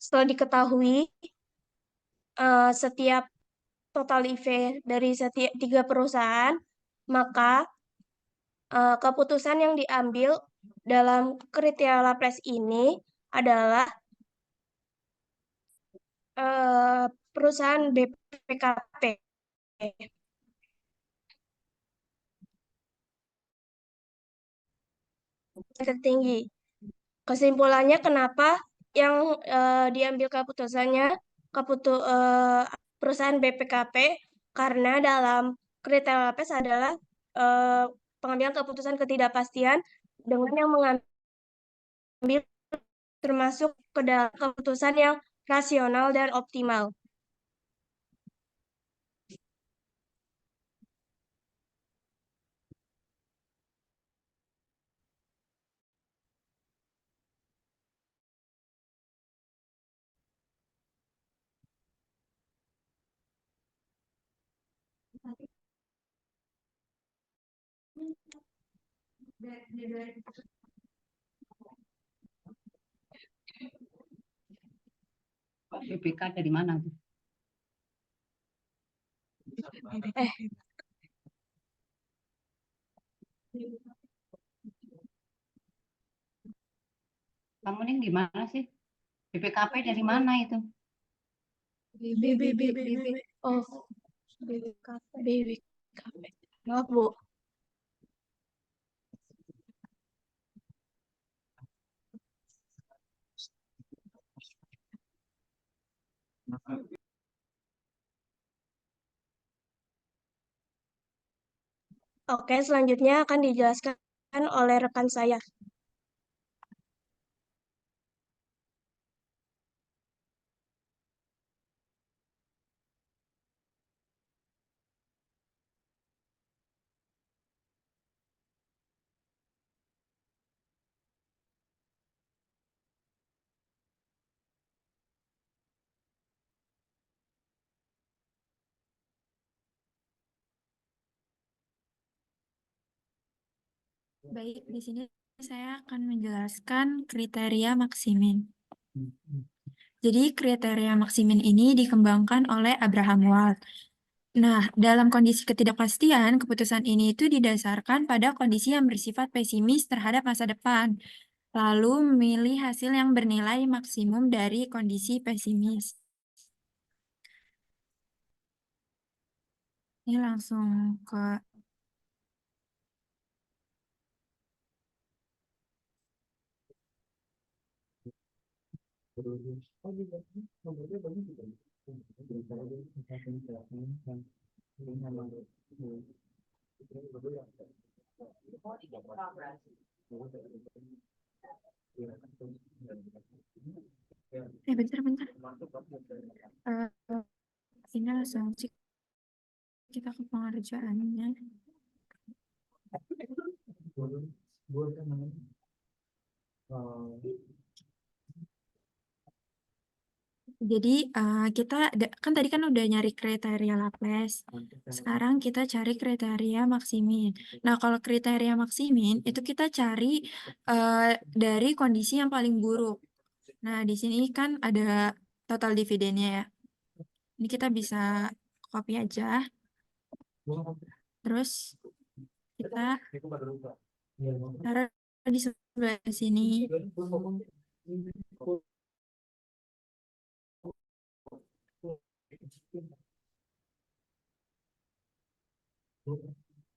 Setelah diketahui setiap total IV dari setiap 3 perusahaan, maka keputusan yang diambil dalam kriteria Laplace ini adalah perusahaan BPKP. Tertinggi. Kesimpulannya, kenapa yang diambil keputusannya perusahaan BPKP, karena dalam kriteria LPS adalah eh, pengambilan keputusan ketidakpastian dengan yang mengambil termasuk ke dalam keputusan yang rasional dan optimal. BPK dari mana tuh? Eh, Kamu nih gimana sih? BPKP dari mana itu? oh, BPKP. Maaf, Bu. Oke, selanjutnya akan dijelaskan oleh rekan saya. Baik, di sini saya akan menjelaskan kriteria Maximin. Jadi kriteria Maximin ini dikembangkan oleh Abraham Wald. Nah, dalam kondisi ketidakpastian, keputusan ini itu didasarkan pada kondisi yang bersifat pesimis terhadap masa depan, lalu memilih hasil yang bernilai maksimum dari kondisi pesimis. Ini langsung ke bentar. Eh, ini langsung kita ke pengerjaannya. Jadi kita kan tadi kan udah nyari kriteria Laplace. Sekarang kita cari kriteria Maximin. Nah, kalau kriteria Maximin itu kita cari dari kondisi yang paling buruk. Nah, di sini kan ada total dividennya ya. Ini kita bisa copy aja. Terus kita taruh di sebelah sini.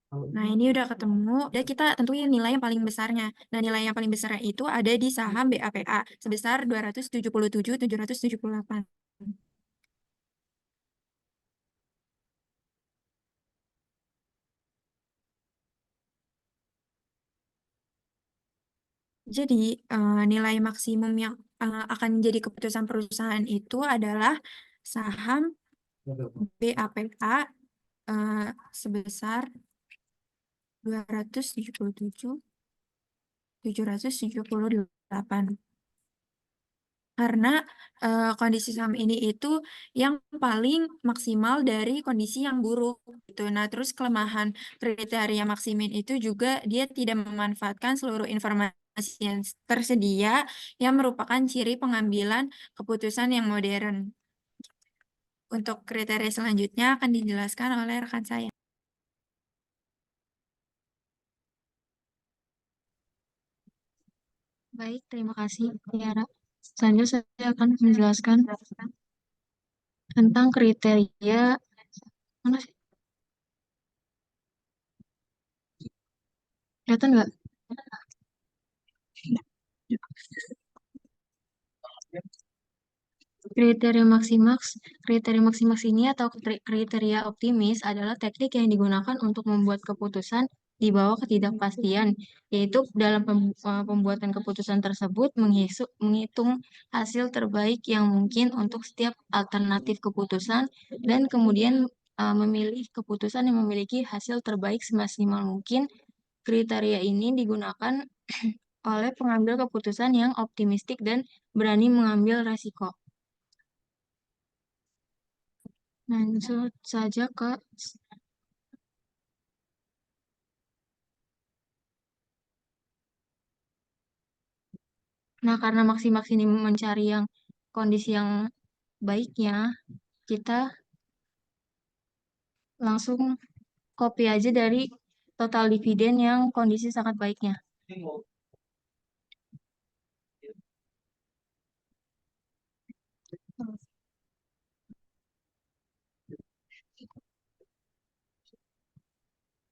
Nah, ini udah ketemu. Dan kita tentuin nilai yang paling besarnya. Nah, nilai yang paling besarnya itu ada di saham BAPA sebesar 277.778. Jadi, nilai maksimum yang akan jadi keputusan perusahaan itu adalah saham BAPA sebesar 277.778. Karena kondisi saham ini itu yang paling maksimal dari kondisi yang buruk gitu. Nah, terus kelemahan kriteria Maximin itu juga dia tidak memanfaatkan seluruh informasi yang tersedia yang merupakan ciri pengambilan keputusan yang modern. Untuk kriteria selanjutnya akan dijelaskan oleh rekan saya. Baik, terima kasih, Tiara. Selanjutnya saya akan menjelaskan tentang kriteria. Mana sih? Kelihatan nggak? Kriteria maksimaks ini atau kriteria optimis adalah teknik yang digunakan untuk membuat keputusan di bawah ketidakpastian, yaitu dalam pembuatan keputusan tersebut menghitung hasil terbaik yang mungkin untuk setiap alternatif keputusan dan kemudian memilih keputusan yang memiliki hasil terbaik semaksimal mungkin. Kriteria ini digunakan oleh pengambil keputusan yang optimistik dan berani mengambil resiko. Lanjut saja ke Nah, karena maksimaks ini mencari yang kondisi yang baiknya, kita langsung copy aja dari total dividen yang kondisi sangat baiknya.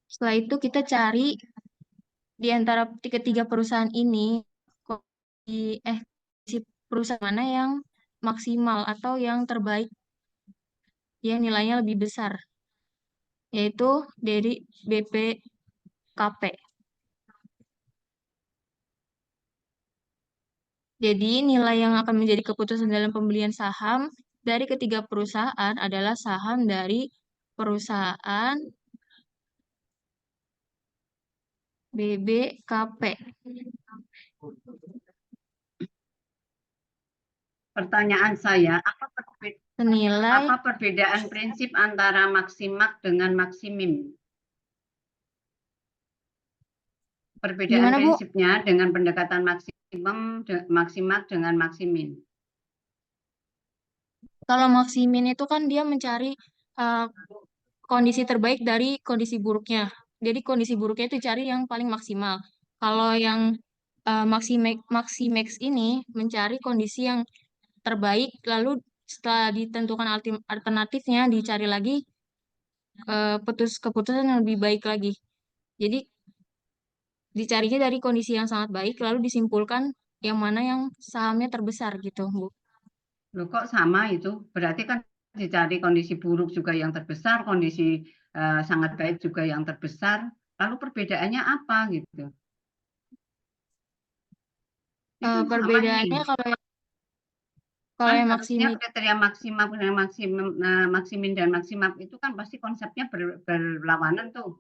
Setelah itu kita cari di antara ketiga perusahaan ini, si perusahaan mana yang maksimal atau yang terbaik, yang nilainya lebih besar, yaitu dari BPKP. Jadi nilai yang akan menjadi keputusan dalam pembelian saham dari ketiga perusahaan adalah saham dari perusahaan BBKP. Pertanyaan saya, Senilai apa perbedaan prinsip antara maksimak dengan maksimim? Perbedaan Gimana, Bu? prinsipnya dengan pendekatan maksimak dengan maksimin. Kalau maksimin itu kan dia mencari kondisi terbaik dari kondisi buruknya. Jadi kondisi buruknya itu cari yang paling maksimal. Kalau yang maksimax ini mencari kondisi yang terbaik, lalu setelah ditentukan alternatifnya dicari lagi keputusan yang lebih baik lagi. Jadi dicarinya dari kondisi yang sangat baik, lalu disimpulkan yang mana yang sahamnya terbesar gitu, Bu. Loh, kok sama itu? Berarti kan dicari kondisi buruk juga yang terbesar, kondisi sangat baik juga yang terbesar. Lalu perbedaannya apa gitu? Itu sama Perbedaannya ini. kalau Kan yang harusnya maksimal kriteria maksimal dan maksimin dan maksimal itu kan pasti konsepnya berlawanan tuh.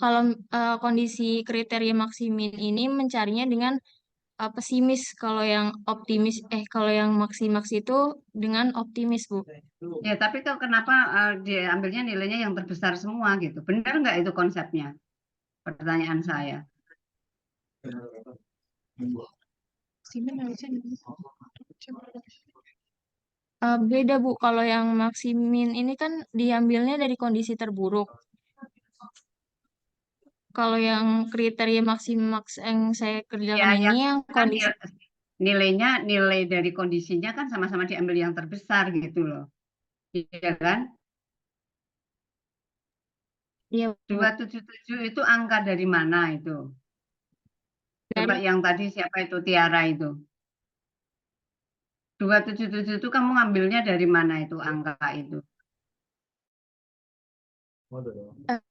kalau kondisi kriteria maksimin ini mencarinya dengan pesimis, kalau yang kalau yang maksimaks itu dengan optimis, Bu. Ya, tapi kenapa diambilnya nilainya yang terbesar semua gitu? Benar nggak itu konsepnya? Pertanyaan saya. Beda, Bu. Kalau yang maksimin ini kan diambilnya dari kondisi terburuk. Kalau yang kriteria maksimaks yang saya kerjakan Ya, ini yang kan kondisi nilai dari kondisinya kan sama-sama diambil yang terbesar gitu loh. Iya kan? Iya, Bu. 277 itu angka dari mana itu? Coba Dari yang tadi siapa itu Tiara itu. 277 itu kamu ngambilnya dari mana itu angka itu? eh,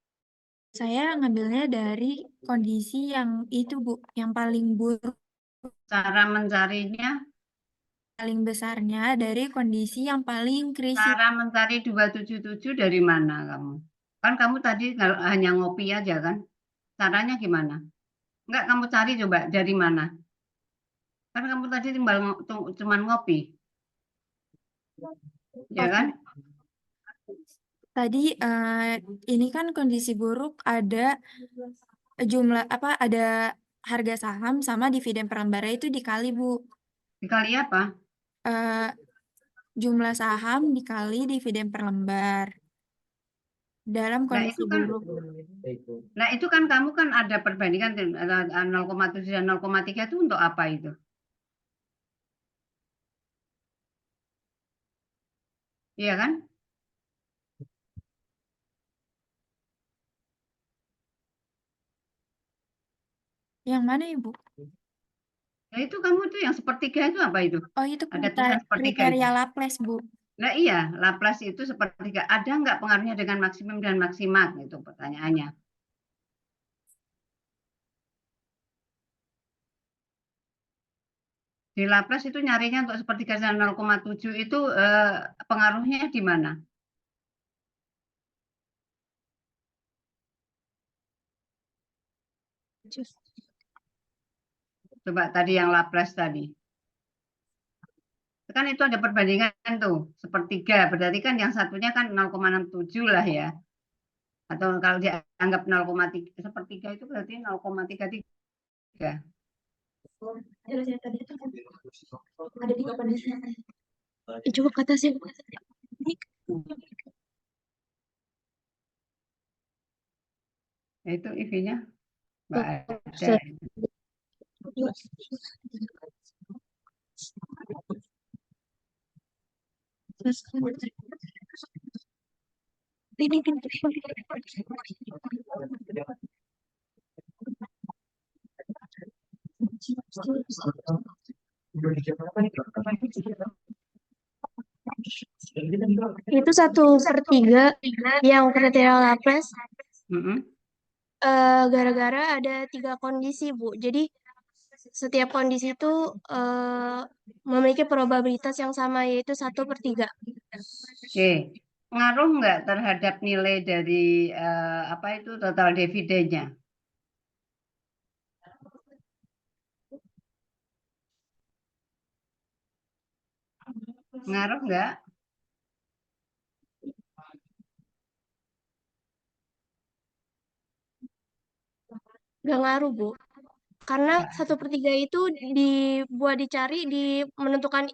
saya ngambilnya dari kondisi yang itu, Bu, yang paling buruk, Cara mencarinya, paling besarnya dari kondisi yang paling krisis. cara mencari 277 dari mana kamu? Kan kamu tadi hanya ngopi aja kan? Caranya gimana? Enggak, kamu cari coba dari mana? Kan kamu tadi cuma ngopi, ya kan? Tadi ini kan kondisi buruk, ada jumlah ada harga saham sama dividen per lembarnya itu dikali, Bu. Dikali apa? Eh, Jumlah saham dikali dividen per lembar dalam Nah, kondisi itu kan buruk. Nah, itu kan kamu kan ada perbandingan 0,7 dan 0,3 itu untuk apa itu? Iya kan? Yang mana, Ibu? Nah, itu kamu itu yang sepertiga itu apa itu? Oh, itu Ada tulisan sepertiga itu. kriteria Laplace, Bu. Nah iya, Laplace itu sepertiga. Ada nggak pengaruhnya dengan maksimum dan maksimal? Itu pertanyaannya. Di Laplace itu nyarinya untuk sepertiga 0,7 itu pengaruhnya di mana? Coba tadi yang Laplace tadi. Kan itu ada perbandingan tuh, sepertiga. Berarti kan yang satunya kan 0,67 lah ya. Atau kalau dianggap 0,3, sepertiga itu berarti 0,33. Ada 3 kondisi. Coba kata sih. Itu IV-nya nggak ada. Itu 1/3 yang kriteria Laplace. Gara-gara ada 3 kondisi, Bu. Jadi setiap kondisi itu memiliki probabilitas yang sama, yaitu 1/3. Oke, ngaruh nggak terhadap nilai dari apa itu total dividennya? Ngaruh nggak? Nggak ngaruh, Bu. Karena 1/3 itu dibuat dicari di menentukan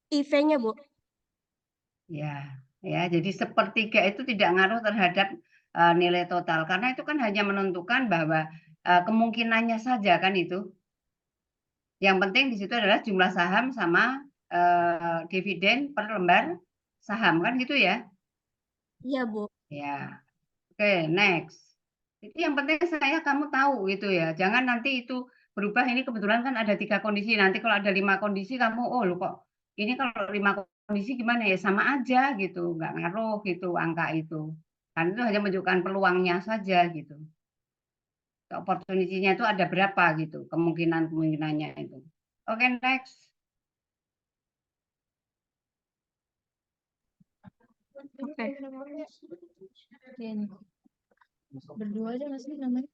IV-nya, Bu. Ya, jadi sepertiga itu tidak ngaruh terhadap nilai total karena itu kan hanya menentukan bahwa kemungkinannya saja kan itu. Yang penting di situ adalah jumlah saham sama dividen per lembar saham kan gitu ya? Iya, Bu. Ya. Oke, next. Itu yang penting saya kamu tahu gitu ya. Jangan nanti itu berubah. Ini kebetulan kan ada 3 kondisi. Nanti kalau ada 5 kondisi kamu, oh lu kok ini kalau 5 kondisi gimana ya? Sama aja gitu, nggak ngaruh gitu angka itu. Karena itu hanya menunjukkan peluangnya saja gitu. Opportunity-nya itu ada berapa gitu, kemungkinannya itu. Oke, next. Oke. Berdua aja nggak sih namanya?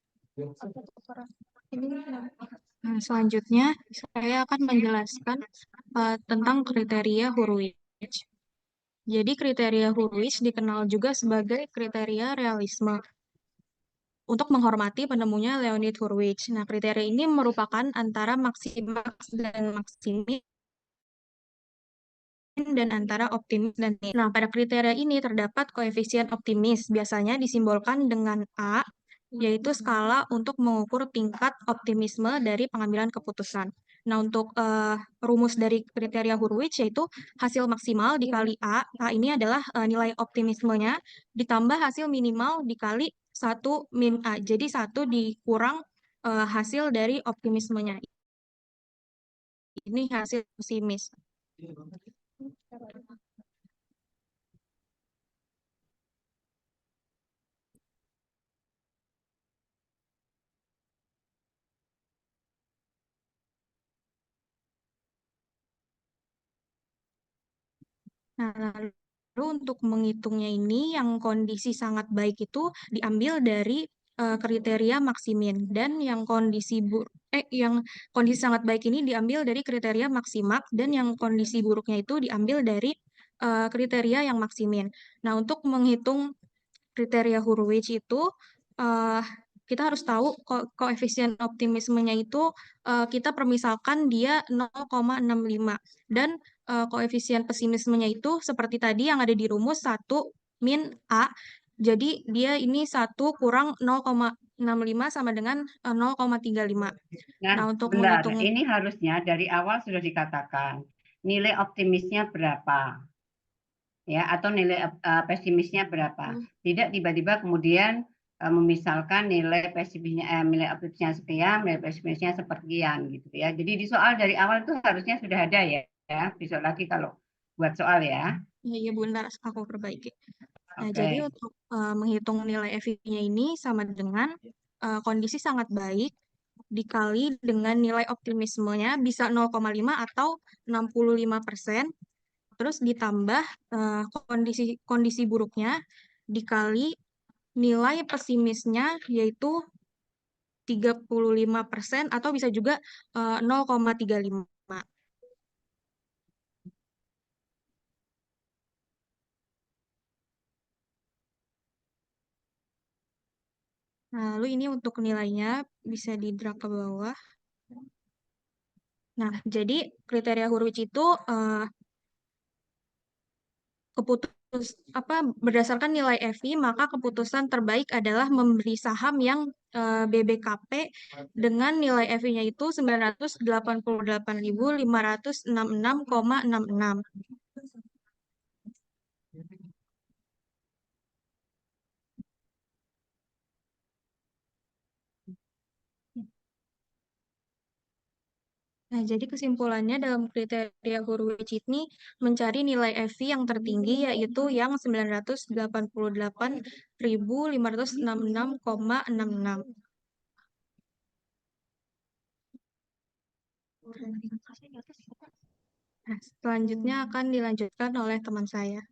Nah, selanjutnya saya akan menjelaskan tentang kriteria Hurwitz. Jadi kriteria Hurwitz dikenal juga sebagai kriteria realisme untuk menghormati penemunya Leonid Hurwitz. Nah, kriteria ini merupakan antara maksimax dan maksimin dan antara optimis dan min. Nah, pada kriteria ini terdapat koefisien optimis, biasanya disimbolkan dengan A, yaitu skala untuk mengukur tingkat optimisme dari pengambilan keputusan. Nah, untuk rumus dari kriteria Hurwitz yaitu hasil maksimal dikali A. A ini adalah nilai optimismenya ditambah hasil minimal dikali 1 min A. Jadi 1 dikurang hasil dari optimismenya. Ini hasil pesimis. Nah, lalu untuk menghitungnya ini yang kondisi sangat baik itu diambil dari kriteria maksimin dan yang kondisi sangat baik ini diambil dari kriteria maksimak dan yang kondisi buruknya itu diambil dari kriteria yang maksimin. Nah, untuk menghitung kriteria Hurwitz itu kita harus tahu koefisien optimismenya itu kita permisalkan dia 0,65 dan koefisien pesimismenya itu seperti tadi yang ada di rumus 1 min A. Jadi dia ini 1 kurang 0,65 sama dengan 0,35. Nah, untuk bentar, menghitung ini harusnya dari awal sudah dikatakan nilai optimisnya berapa. Ya, atau nilai pesimisnya berapa. Tidak tiba-tiba kemudian Memisalkan nilai pesimisnya, nilai objektifnya sekian, nilai pesimisnya seperkian gitu ya. Jadi di soal dari awal itu harusnya sudah ada ya, besok lagi kalau buat soal ya. Ya, iya benar, aku perbaiki. Nah, Oke. jadi untuk menghitung nilai FI-nya ini sama dengan kondisi sangat baik dikali dengan nilai optimismenya bisa 0,5 atau 65%, terus ditambah kondisi kondisi buruknya dikali nilai pesimisnya yaitu 35% atau bisa juga 0,35. Nah, lalu ini untuk nilainya bisa di drag ke bawah. Nah, jadi kriteria Hurwitz itu keputus apa berdasarkan nilai FI, maka keputusan terbaik adalah memberi saham yang BBKP dengan nilai FI-nya itu 988.566,66. Nah, jadi kesimpulannya dalam kriteria Hurwitz ini mencari nilai FI yang tertinggi yaitu yang 988.566,66. Nah, selanjutnya akan dilanjutkan oleh teman saya.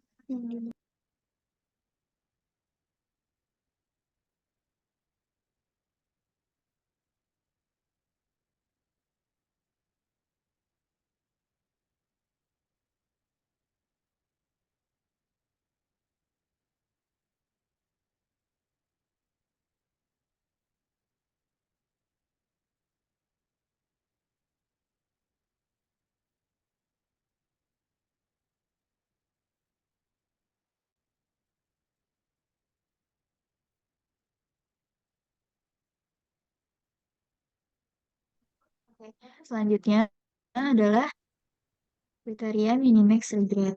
Oke, selanjutnya adalah kriteria minimax regret.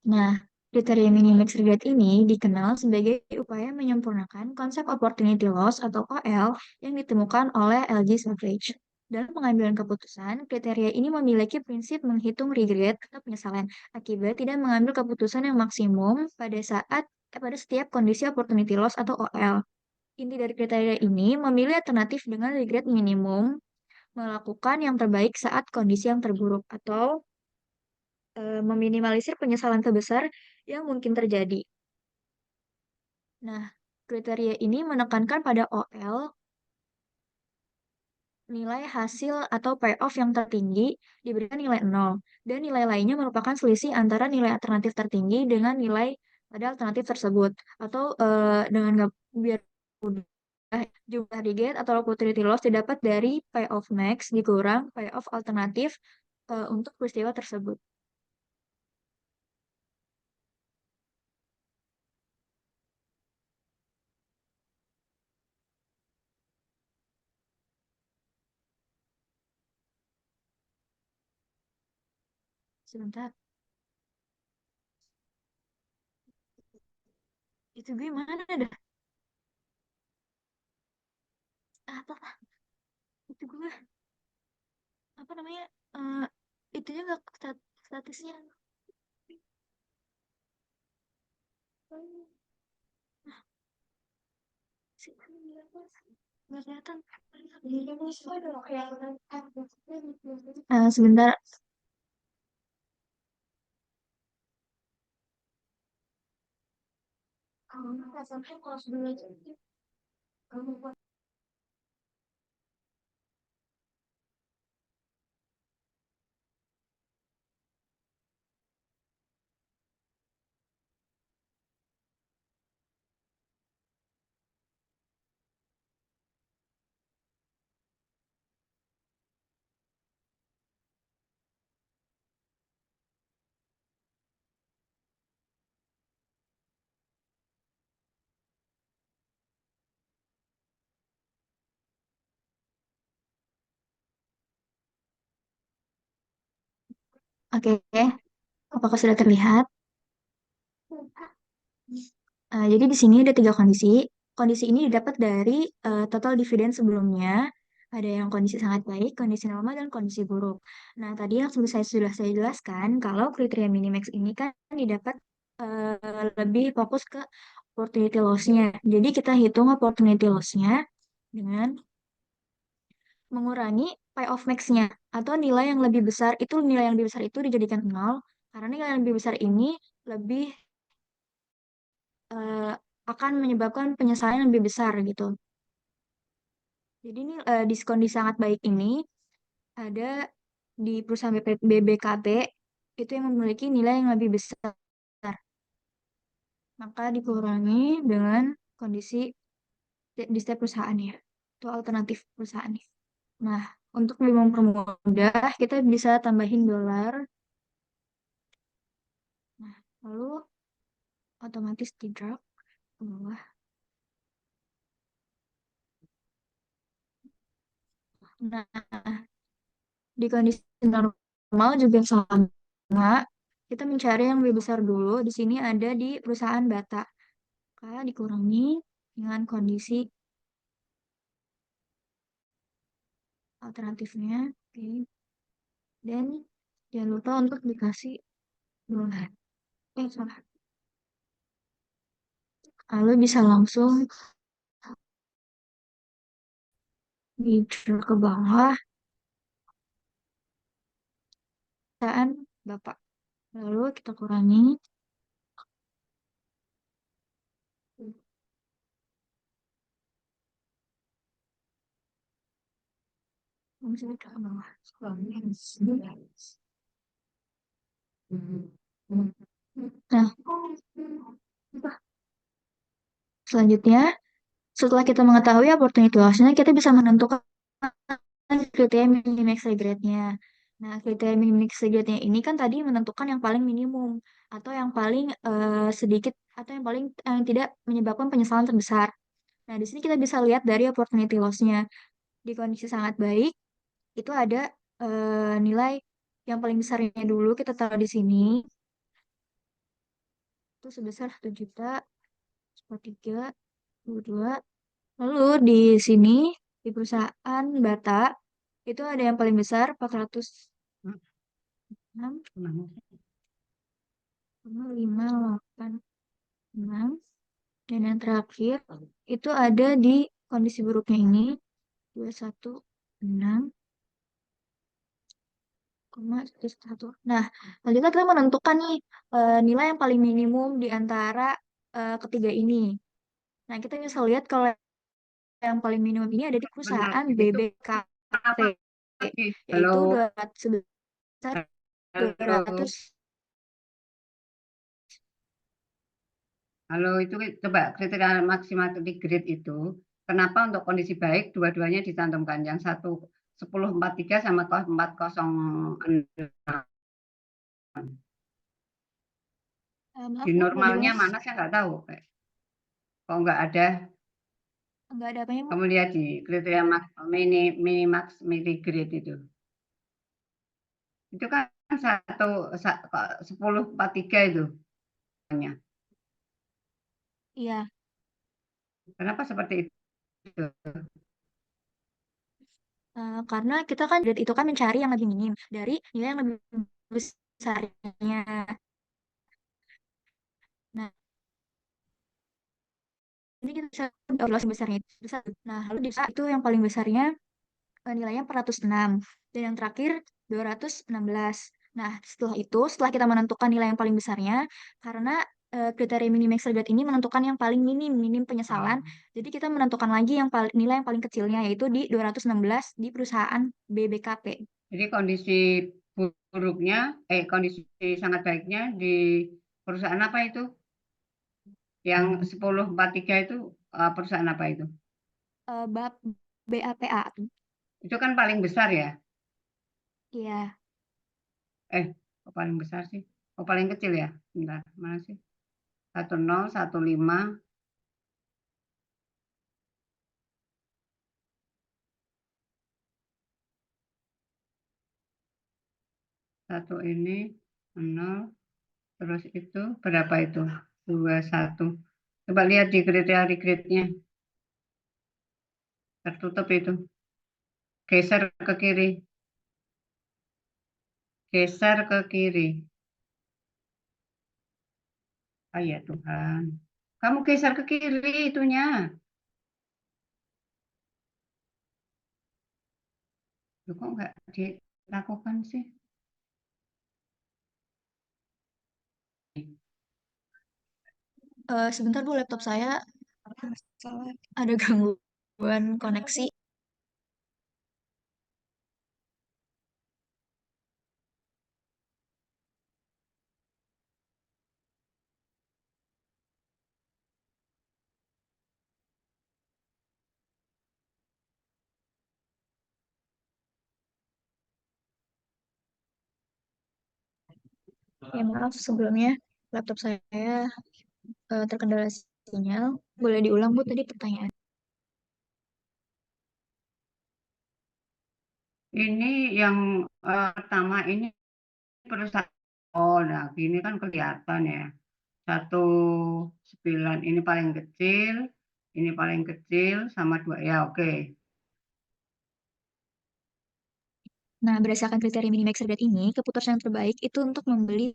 Nah, kriteria minimax regret ini dikenal sebagai upaya menyempurnakan konsep opportunity loss atau OL yang ditemukan oleh LG Savage. Dalam pengambilan keputusan, kriteria ini memiliki prinsip menghitung regret atau penyesalan akibat tidak mengambil keputusan yang maksimum pada setiap kondisi opportunity loss atau OL. Inti dari kriteria ini memilih alternatif dengan regret minimum, melakukan yang terbaik saat kondisi yang terburuk, atau meminimalisir penyesalan terbesar yang mungkin terjadi. Nah, kriteria ini menekankan pada OL, nilai hasil atau payoff yang tertinggi diberikan nilai 0, dan nilai lainnya merupakan selisih antara nilai alternatif tertinggi dengan nilai pada alternatif tersebut. Atau dengan biar mudah, jumlah digit atau opportunity loss didapat dari payoff max dikurang payoff alternatif untuk peristiwa tersebut. Sebentar. Itu gue mana dah? Apa? Itu gue apa namanya? Eh itunya nggak statusnya. Nggak kelihatan. Sebentar. Oke, apakah sudah terlihat? Jadi di sini ada tiga kondisi. kondisi ini didapat dari total dividen sebelumnya. Ada yang kondisi sangat baik, kondisi normal, dan kondisi buruk. Nah, tadi yang sudah saya jelaskan, kalau kriteria minimax ini kan didapat lebih fokus ke opportunity loss-nya. Jadi kita hitung opportunity loss-nya dengan mengurangi payoff max-nya atau nilai yang lebih besar. Itu nilai yang lebih besar itu dijadikan 0 karena nilai yang lebih besar ini lebih eh, akan menyebabkan penyesalan yang lebih besar gitu. Jadi ini diskon di sangat baik ini ada di perusahaan BBKB itu yang memiliki nilai yang lebih besar. Maka dikurangi dengan kondisi di setiap perusahaannya atau alternatif perusahaannya. Nah, untuk lebih mempermudah, kita bisa tambahin dolar. Nah, lalu otomatis di drag ke bawah. Nah, di kondisi normal juga sama. Kita mencari yang lebih besar dulu. Di sini ada di perusahaan Bata. Maka dikurangi dengan kondisi alternatifnya. Oke. Dan jangan lupa untuk dikasih dolar. Salah. Lalu bisa langsung di drag ke bawah. Perusahaan Bapak. Lalu kita kurangi. Langsung ke bawah. Nah, selanjutnya, setelah kita mengetahui opportunity loss-nya, kita bisa menentukan kriteria minimax regret-nya. Nah, kriteria minimax regret-nya ini kan tadi menentukan yang paling minimum atau yang paling sedikit atau yang paling yang tidak menyebabkan penyesalan terbesar. Nah, di sini kita bisa lihat dari opportunity loss-nya. Di kondisi sangat baik, itu ada nilai yang paling besarnya dulu kita taruh di sini. Itu sebesar 1.143.22. Lalu di sini di perusahaan Bata itu ada yang paling besar 406,586 dan yang terakhir itu ada di kondisi buruknya ini 216,11. Nah, selanjutnya kita menentukan nih nilai yang paling minimum di antara ketiga ini. Nah, kita bisa lihat kalau yang paling minimum ini ada di Benar. perusahaan Itu BBKP, kenapa? yaitu Halo, 200 sebesar halo, 200. halo. Itu coba kriteria maksimal di grade itu. Kenapa untuk kondisi baik dua-duanya dicantumkan? Yang satu 1043 sama 406. Maaf Di Bu, nggak normalnya jelas. mana saya nggak tahu. Kok nggak ada? Nggak ada apanya Bu? Kamu lihat di kriteria minimax grade itu. Itu kan 1043 itu. Iya, Kenapa seperti itu? karena kita kan grade itu kan mencari yang lebih minim dari nilai yang lebih besarnya. Nah, ini kita bisa evaluasi besarnya itu besar. Nah, lalu di itu yang paling besarnya nilainya 406 dan yang terakhir 216. Nah, setelah kita menentukan nilai yang paling besarnya, karena kriteria minimax regret ini menentukan yang paling minim penyesalan. Jadi kita menentukan lagi yang nilai yang paling kecilnya yaitu di 216 di perusahaan BBKP. Jadi kondisi buruknya, kondisi sangat baiknya di perusahaan apa itu? Yang 1043 itu perusahaan apa itu? BAPA. Itu kan paling besar ya? Iya. Kok paling besar sih? Oh, paling kecil ya? Bentar, mana sih? 1015. Satu ini 0, terus itu berapa itu? 21. Coba lihat di kriteria-nya. Tertutup itu. Geser ke kiri. Geser ke kiri. Ah ya Tuhan. Kamu geser ke kiri itunya. Loh, kok nggak dilakukan sih? Sebentar Bu, laptop saya ada gangguan koneksi. Ya maaf sebelumnya laptop saya terkendala sinyal. Boleh diulang Bu tadi pertanyaan? Ini yang pertama ini perusahaan. Oh, nah gini kan kelihatan ya. 1,9 ini paling kecil sama 2 ya oke. Nah, berdasarkan kriteria minimax rate ini, keputusan yang terbaik itu untuk membeli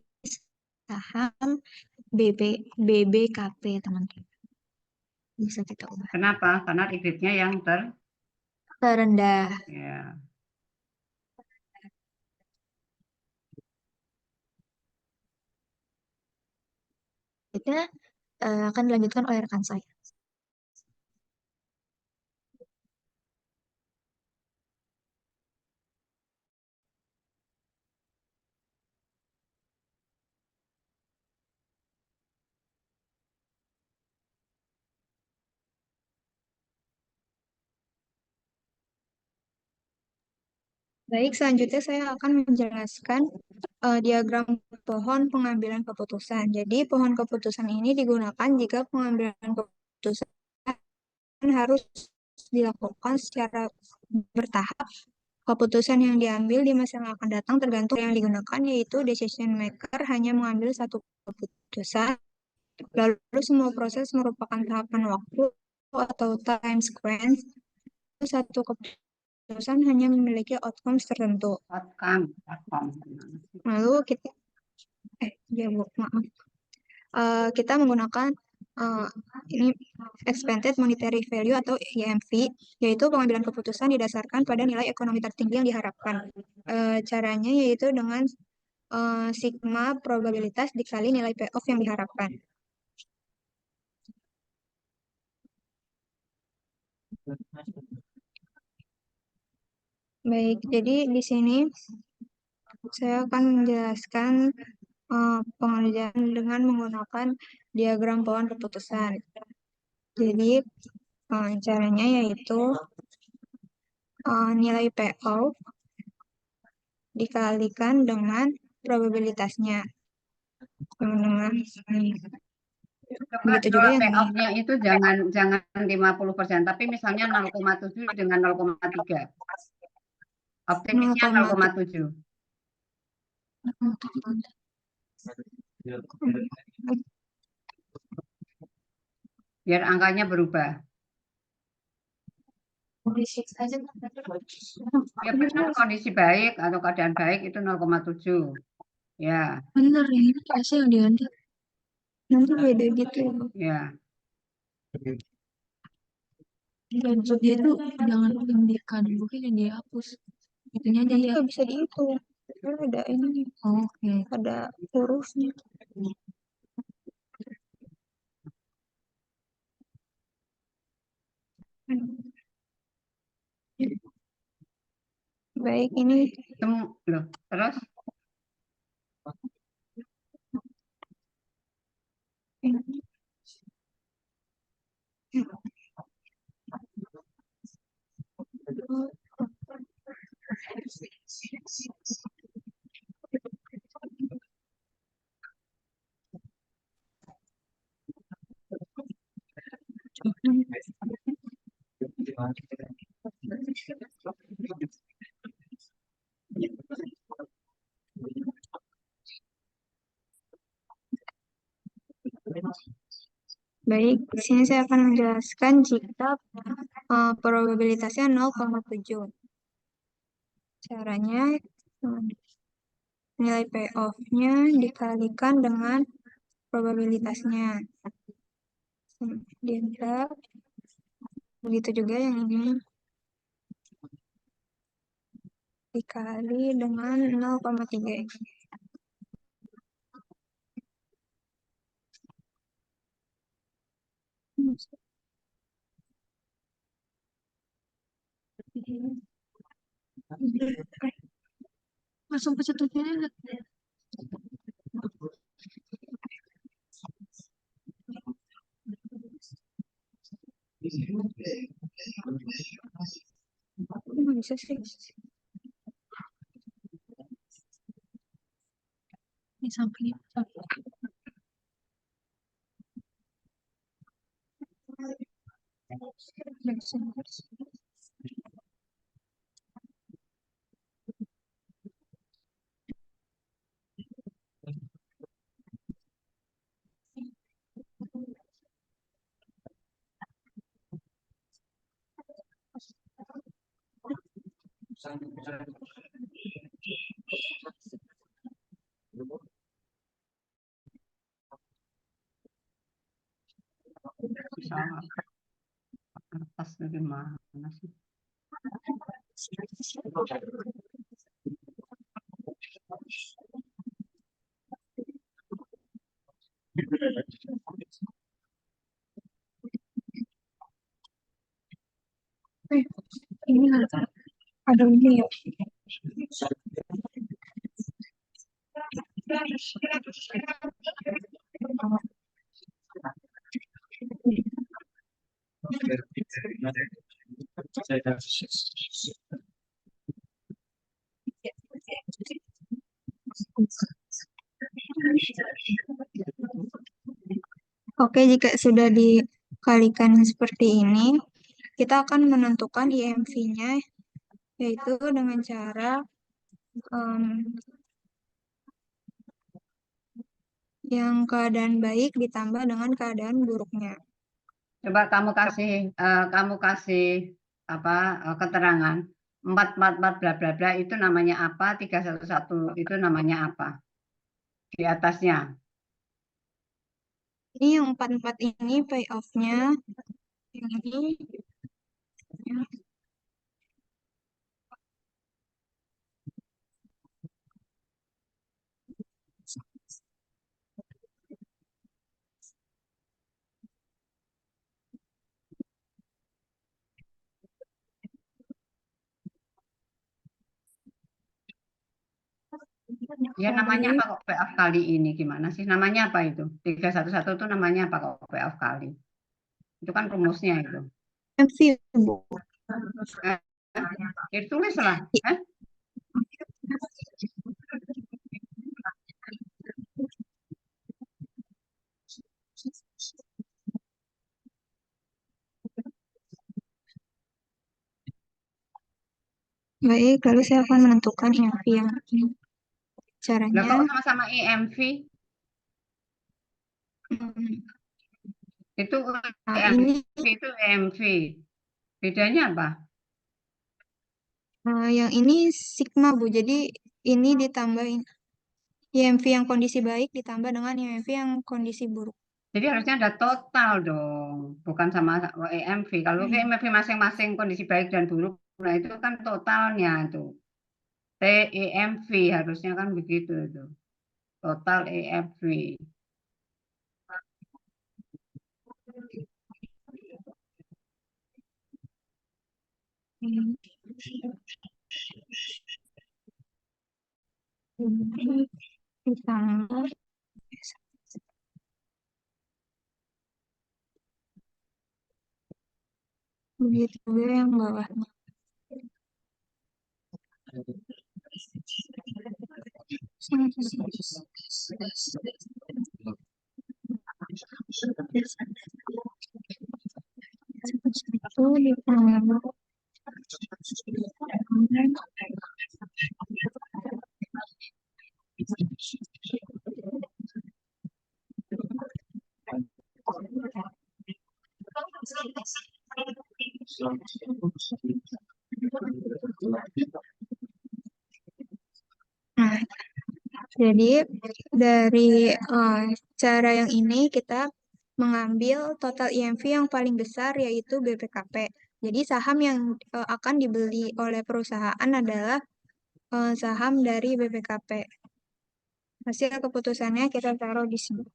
saham BBKP, teman-teman. Bisa kita ubah. Kenapa? Karena rate-nya yang Terendah. ya. Kita akan dilanjutkan oleh rekan saya. Baik, selanjutnya saya akan menjelaskan diagram pohon pengambilan keputusan. Jadi, pohon keputusan ini digunakan jika pengambilan keputusan harus dilakukan secara bertahap. Keputusan yang diambil di masa yang akan datang tergantung yang digunakan, yaitu decision maker hanya mengambil satu keputusan. Lalu semua proses merupakan tahapan waktu atau time sequence. Satu keputusan hanya memiliki outcomes tertentu. outcome. Lalu kita, ya Bu, maaf. Kita menggunakan ini expected monetary value atau EMV, yaitu pengambilan keputusan didasarkan pada nilai ekonomi tertinggi yang diharapkan. Caranya yaitu dengan sigma probabilitas dikali nilai payoff yang diharapkan. Baik, jadi di sini saya akan menjelaskan pengerjaan dengan menggunakan diagram pohon keputusan. Jadi caranya yaitu nilai payoff dikalikan dengan probabilitasnya. Teman-teman. Coba Begitu juga yang ini. payoff-nya itu jangan 50%, tapi misalnya 0,7 dengan 0,3. Optimisnya 0,7. Biar angkanya berubah. Ya benar, kondisi baik atau keadaan baik itu 0,7. Ya. Benar, ini kasih yang diganti. Nanti beda gitu. Ya. Maksudnya itu jangan indikan bukan yang dihapus. Itunya aja ya. Bisa dihitung. Kan ada ini. Oke. Ada hurufnya. Baik, ini Loh, terus Baik, di sini saya akan menjelaskan jika probabilitasnya 0,7. Caranya, nilai payoff-nya dikalikan dengan probabilitasnya. Dianggap. Begitu juga yang ini. Dikali dengan 0,3. Langsung ke setutupnya. Nggak bisa sih. Ini sampai Salah. Kertas dari mana sih? ini ada ini ya. Oke, jika sudah dikalikan seperti ini, kita akan menentukan IMV-nya, yaitu dengan cara yang keadaan baik ditambah dengan keadaan buruknya. Coba kamu kasih keterangan 444 bla bla bla itu namanya apa, 311 itu namanya apa di atasnya. Ini yang 44 ini payoff-nya, yang ini Ya namanya apa kok payoff kali ini gimana sih? Namanya apa itu? 311 itu namanya apa kok payoff kali? Itu kan rumusnya itu. IMV, Bu. Tulislah. Baik, lalu saya akan menentukan IMV yang ini. Lah Caranya, kok sama-sama IMV? Itu ini itu IMV. Bedanya apa? yang ini sigma, Bu. Jadi ini ditambahin IMV yang kondisi baik ditambah dengan IMV yang kondisi buruk. Jadi harusnya ada total dong, bukan sama IMV. Kalau IMV masing-masing kondisi baik dan buruk, nah itu kan totalnya itu. TIMV harusnya kan begitu itu. Total IMV. Ditambah begitu juga yang bawahnya. Satu ditambah Nah, jadi dari cara yang ini kita mengambil total IMV yang paling besar yaitu BPKP. Jadi saham yang akan dibeli oleh perusahaan adalah saham dari BPKP. Hasil keputusannya kita taruh di sini.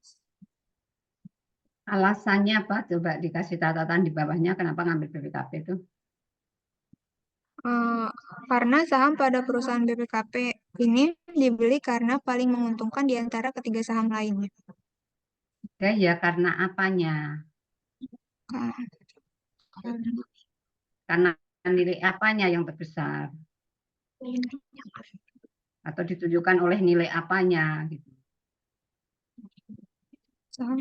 Alasannya apa? Coba dikasih catatan di bawahnya kenapa ngambil BPKP itu? Karena saham pada perusahaan BPKP ini dibeli karena paling menguntungkan di antara ketiga saham lainnya. Ya, karena apanya? Karena nilai apanya yang terbesar? Atau ditunjukkan oleh nilai apanya? Gitu. Saham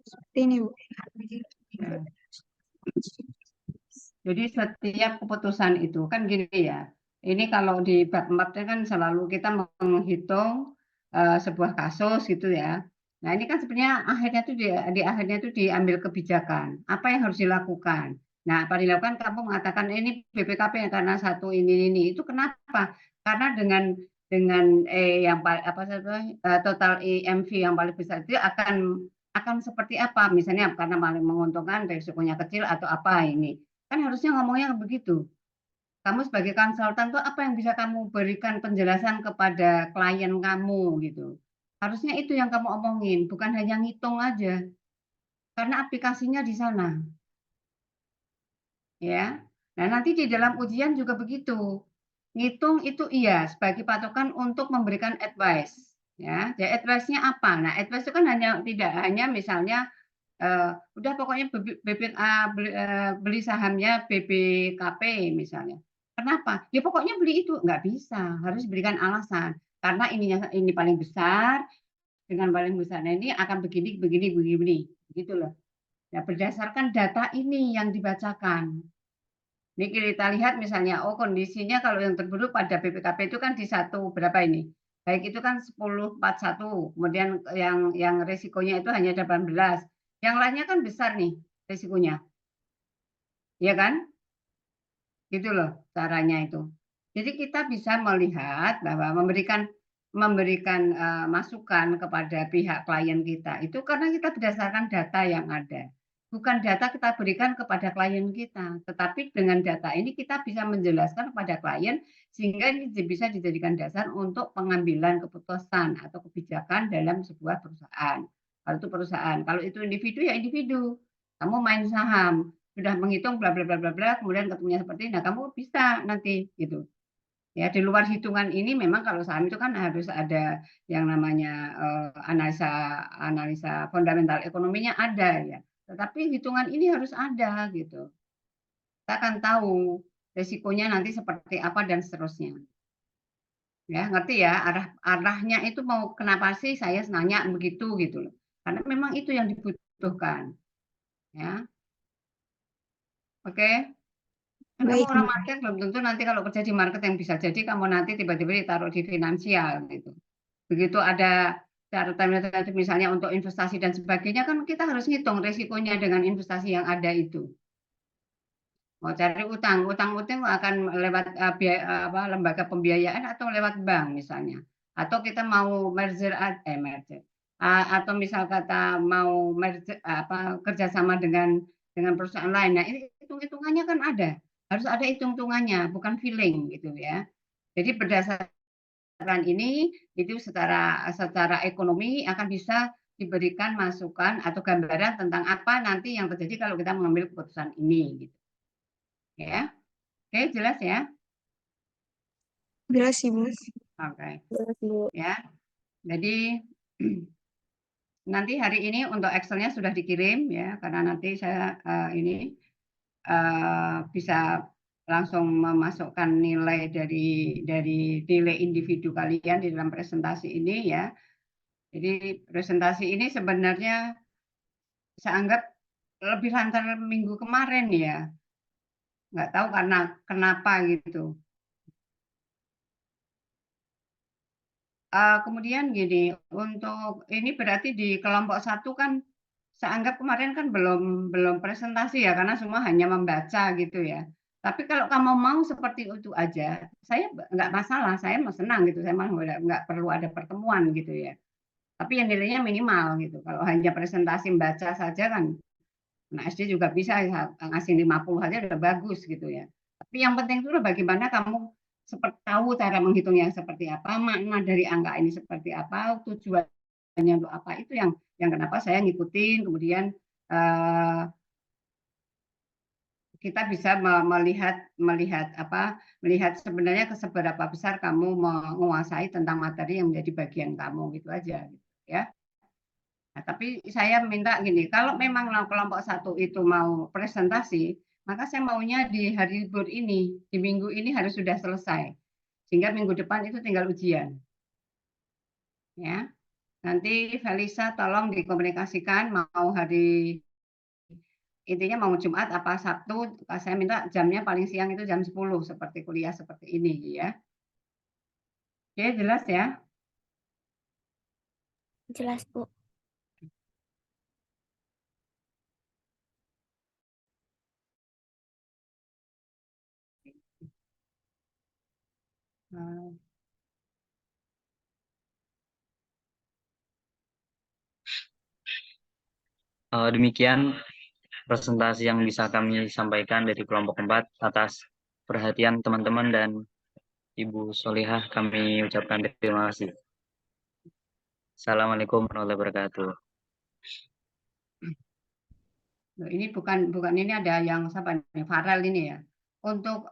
seperti ini, Bu. Ya. Jadi setiap keputusan itu kan gini ya. Ini kalau di bab 4 kan selalu kita menghitung sebuah kasus gitu ya. Nah, ini kan sebenarnya akhirnya tuh di akhirnya itu diambil kebijakan. Apa yang harus dilakukan? Nah, apa dilakukan? Kamu mengatakan ini BPKP karena satu ini. Itu kenapa? Karena dengan yang apa total IMV yang paling besar itu akan seperti apa? Misalnya karena paling menguntungkan, risikonya kecil atau apa ini. Kan harusnya ngomongnya begitu. Kamu sebagai konsultan tuh apa yang bisa kamu berikan penjelasan kepada klien kamu gitu. Harusnya itu yang kamu omongin, bukan hanya ngitung aja. Karena aplikasinya di sana. Ya. Nah, nanti di dalam ujian juga begitu. Ngitung itu iya sebagai patokan untuk memberikan advice. Ya, jadi advice-nya apa? Nah, advice itu kan tidak hanya misalnya udah pokoknya beli sahamnya BPKP misalnya. Kenapa? Ya pokoknya beli itu nggak bisa, harus berikan alasan. Karena ini paling besar, dengan paling besarnya ini akan begini, gitu loh. Nah, berdasarkan data ini yang dibacakan. Ini kita lihat misalnya, oh kondisinya kalau yang terburuk pada BPKP itu kan di satu berapa ini? Baik itu kan 10,41, kemudian yang resikonya itu hanya 18. Yang lainnya kan besar nih resikonya. Ya kan? Gitu loh caranya itu. Jadi kita bisa melihat bahwa memberikan masukan kepada pihak klien kita itu karena kita berdasarkan data yang ada. Bukan data kita berikan kepada klien kita, tetapi dengan data ini kita bisa menjelaskan kepada klien sehingga ini bisa dijadikan dasar untuk pengambilan keputusan atau kebijakan dalam sebuah perusahaan. Kalau itu perusahaan, kalau itu individu ya individu. Kamu main saham, sudah menghitung bla bla bla bla bla, kemudian ketemunya seperti ini, nah kamu bisa nanti gitu. Ya, di luar hitungan ini memang kalau saham itu kan harus ada yang namanya analisa fundamental ekonominya ada ya. Tetapi hitungan ini harus ada gitu. Kita akan tahu resikonya nanti seperti apa dan seterusnya. Ya, ngerti ya arahnya itu mau kenapa sih saya nanya begitu gitu loh. Karena memang itu yang dibutuhkan. Ya. Oke. Karena Baik, orang market belum tentu nanti kalau kerja di market yang bisa jadi kamu nanti tiba-tiba ditaruh di finansial gitu. Begitu ada catatan misalnya untuk investasi dan sebagainya kan kita harus ngitung resikonya dengan investasi yang ada itu. Mau cari utang akan lewat lembaga pembiayaan atau lewat bank misalnya. Atau kita mau merger atau misal kata mau merger kerjasama dengan perusahaan lain. Nah, ini hitung-hitungannya kan ada. Harus ada hitung-hitungannya, bukan feeling gitu ya. Jadi berdasarkan ini itu secara ekonomi akan bisa diberikan masukan atau gambaran tentang apa nanti yang terjadi kalau kita mengambil keputusan ini gitu. Ya, oke, jelas ya? Jelas sih, Bu. Oke, Jelas, Bu. ya. Jadi nanti hari ini untuk Excel-nya sudah dikirim ya, karena nanti saya ini bisa langsung memasukkan nilai dari nilai individu kalian di dalam presentasi ini ya. Jadi presentasi ini sebenarnya saya anggap lebih lancar minggu kemarin ya. Nggak tahu karena kenapa gitu. Kemudian gini, untuk ini berarti di kelompok 1 kan saya anggap kemarin kan belum presentasi ya, karena semua hanya membaca gitu ya. Tapi kalau kamu mau seperti itu aja, saya nggak masalah, saya mau senang gitu, saya malah nggak perlu ada pertemuan gitu ya. Tapi yang nilainya minimal gitu. Kalau hanya presentasi membaca saja kan, nah SD juga bisa ya, ngasih 50 aja udah bagus gitu ya. Tapi yang penting itu bagaimana kamu tahu cara menghitungnya seperti apa, makna dari angka ini seperti apa, tujuannya untuk apa, itu yang kenapa saya ngikutin, kemudian kita bisa melihat sebenarnya seberapa besar kamu menguasai tentang materi yang menjadi bagian kamu gitu aja gitu, ya. Nah, tapi saya minta gini, kalau memang kelompok 1 itu mau presentasi, maka saya maunya di hari libur ini, di minggu ini harus sudah selesai. Sehingga minggu depan itu tinggal ujian. Ya. Nanti Felisa tolong dikomunikasikan mau hari intinya mau Jumat apa Sabtu, saya minta jamnya paling siang itu jam 10 seperti kuliah seperti ini ya. Oke, jelas ya? Jelas, Bu. Nah, Demikian presentasi yang bisa kami sampaikan dari kelompok 4 atas perhatian teman-teman dan Ibu Solihah kami ucapkan terima kasih. Assalamualaikum warahmatullahi wabarakatuh. ini bukan ini ada yang siapa nih? Farel ini ya. Untuk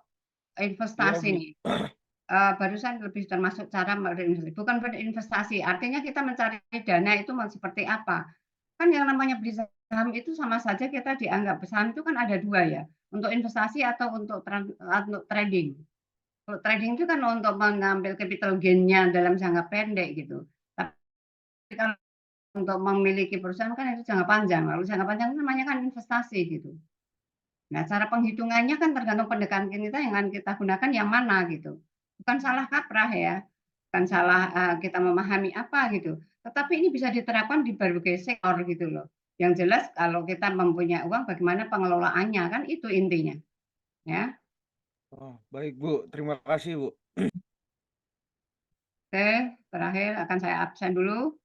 investasi Bu. nih. Barusan lebih termasuk cara berinvestasi. Bukan berinvestasi, artinya kita mencari dana itu mau seperti apa. Kan yang namanya beli saham itu sama saja kita dianggap saham itu kan ada 2 ya, untuk investasi atau untuk trading. Kalau trading itu kan untuk mengambil capital gain-nya dalam jangka pendek gitu. Tapi kalau untuk memiliki perusahaan kan itu jangka panjang. Lalu jangka panjang itu namanya kan investasi gitu. Nah, cara penghitungannya kan tergantung pendekatan kita yang akan kita gunakan yang mana gitu. Bukan salah kaprah ya, bukan salah kita memahami apa gitu. Tetapi ini bisa diterapkan di berbagai sektor gitu loh. Yang jelas kalau kita mempunyai uang bagaimana pengelolaannya kan itu intinya. Ya. Oh, baik Bu, terima kasih Bu. Oke, terakhir akan saya absen dulu.